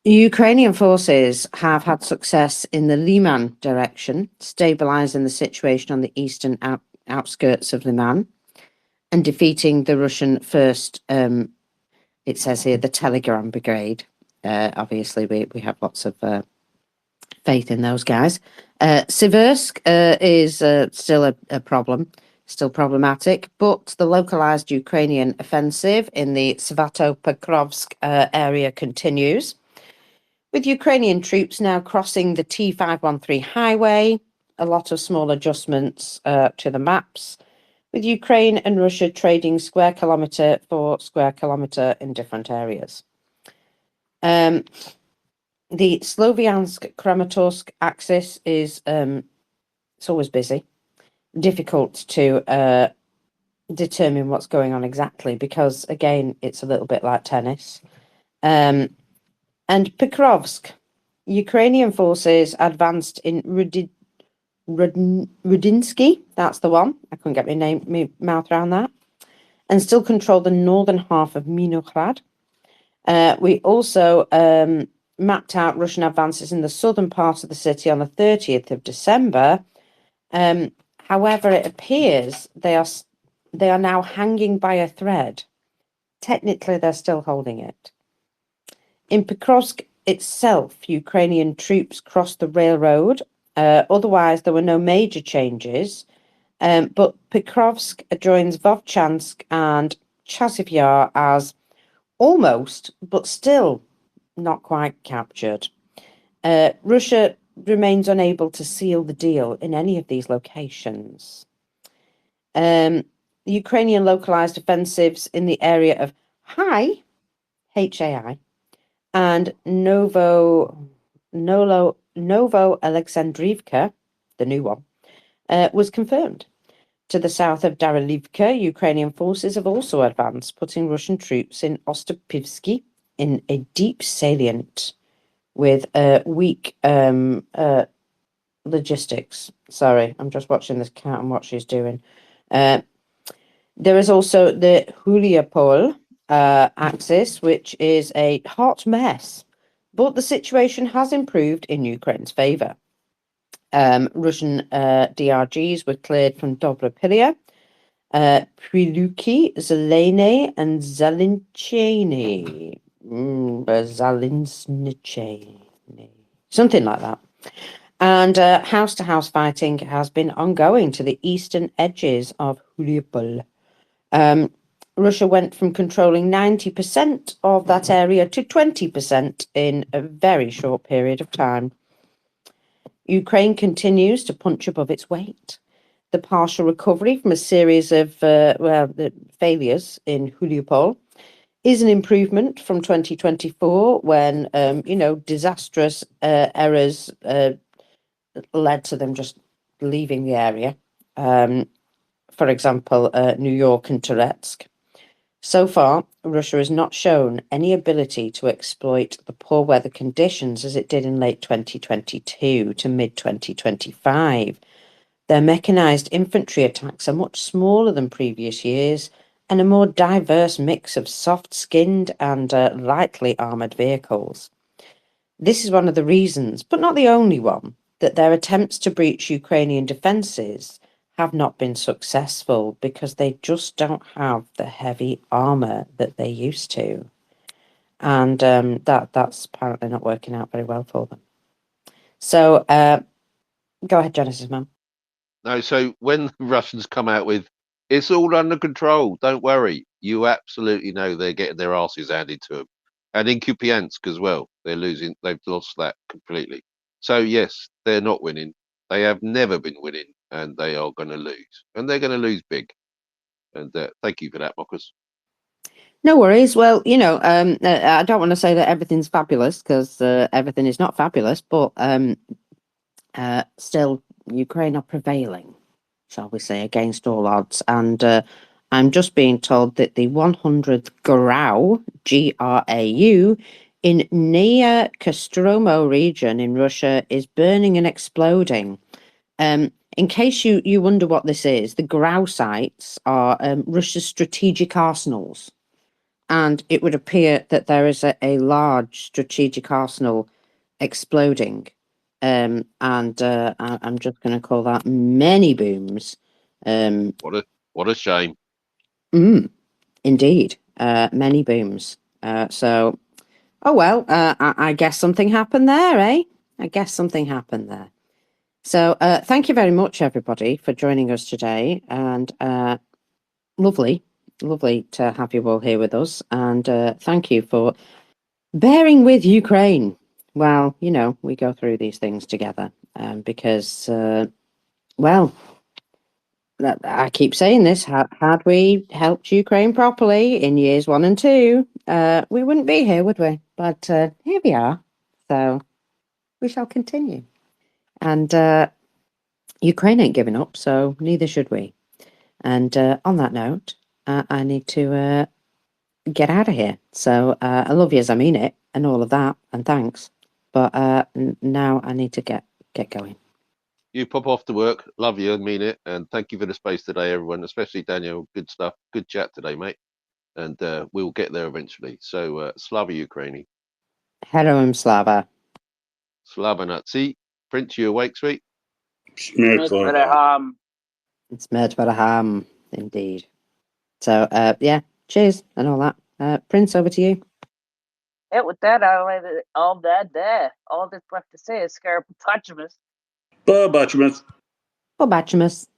Ukrainian forces have had success in the Liman direction, stabilizing the situation on the eastern outskirts of Liman and defeating the Russian first, it says here, the Telegram Brigade. Obviously, we have lots of faith in those guys. Siversk is still a problem, still problematic, but the localized Ukrainian offensive in the Svato-Pokrovsk area continues, with Ukrainian troops now crossing the T513 highway, a lot of small adjustments to the maps, with Ukraine and Russia trading square kilometre for square kilometre in different areas. The Sloviansk-Kramatorsk axis is it's always busy, difficult to determine what's going on exactly because, again, it's a little bit like tennis. And Pokrovsk, Ukrainian forces advanced in Rudinsky, that's the one. I couldn't get my mouth around that. And still control the northern half of Minograd. We also mapped out Russian advances in the southern part of the city on the 30th of December. However, it appears they are now hanging by a thread. Technically, they're still holding it. In Pokrovsk itself, Ukrainian troops crossed the railroad. Otherwise, there were no major changes. But Pokrovsk joins Vovchansk and Chasiv Yar as almost, but still not quite captured. Russia remains unable to seal the deal in any of these locations. The Ukrainian localized offensives in the area of Hai, H-A-I, and Novo Alexandrivka, the new one, was confirmed. To the south of Darylivka, Ukrainian forces have also advanced, putting Russian troops in Ostapivsky in a deep salient with weak logistics. Sorry, I'm just watching this cat and what she's doing. There is also the Huliapol axis, which is a hot mess, but the situation has improved in Ukraine's favour. Russian DRGs were cleared from Dobropilia, Priluki, Zelene, and Zalincheny. Something like that. And house-to-house fighting has been ongoing to the eastern edges of Huliapol. Russia went from controlling 90% of that area to 20% in a very short period of time. Ukraine continues to punch above its weight. The partial recovery from a series of failures in Huliapol is an improvement from 2024 when, disastrous errors led to them just leaving the area. For example, New York and Toretsk. So far, Russia has not shown any ability to exploit the poor weather conditions as it did in late 2022 to mid-2025. Their mechanized infantry attacks are much smaller than previous years and a more diverse mix of soft-skinned and lightly armoured vehicles. This is one of the reasons, but not the only one, that their attempts to breach Ukrainian defences have not been successful because they just don't have the heavy armour that they used to. And that's apparently not working out very well for them. So go ahead, Genesisman. No, so when the Russians come out with, it's all under control, don't worry, you absolutely know they're getting their asses handed to them. And in Kupiansk as well, they've lost that completely. So yes, they're not winning. They have never been winning, and they are going to lose. And they're going to lose big. And thank you for that, Mockers. No worries. Well, I don't want to say that everything's fabulous because everything is not fabulous, but still, Ukraine are prevailing, shall we say, against all odds. And I'm just being told that the 100th Grau, Grau, in near Kostomo region in Russia is burning and exploding. In case you wonder what this is, the Grau sites are Russia's strategic arsenals. And it would appear that there is a large strategic arsenal exploding. I'm just going to call that many booms. What a shame. Indeed, many booms. So, oh well, I guess something happened there, eh? I guess something happened there. So, thank you very much, everybody, for joining us today, and lovely to have you all here with us, and thank you for bearing with Ukraine. Well, we go through these things together, because, well, I keep saying this, had we helped Ukraine properly in years 1 and 2, we wouldn't be here, would we? But here we are, so we shall continue. And Ukraine ain't giving up, so neither should we. And on that note, I need to get out of here. So I love you as I mean it, and all of that, and thanks. But now I need to get going. You pop off to work. Love you and mean it. And thank you for the space today, everyone, especially Daniel. Good stuff. Good chat today, mate. And we'll get there eventually. So, Slava Ukraini. Heroim Slava. Slava Nazi. Prince, you awake, sweet? Smirtvaraham. It's Smirtvaraham, indeed. So, yeah, cheers and all that. Prince, over to you. Yeah, with that, all that's left to say is Scarapachamus. Babachimus. Bobachimus.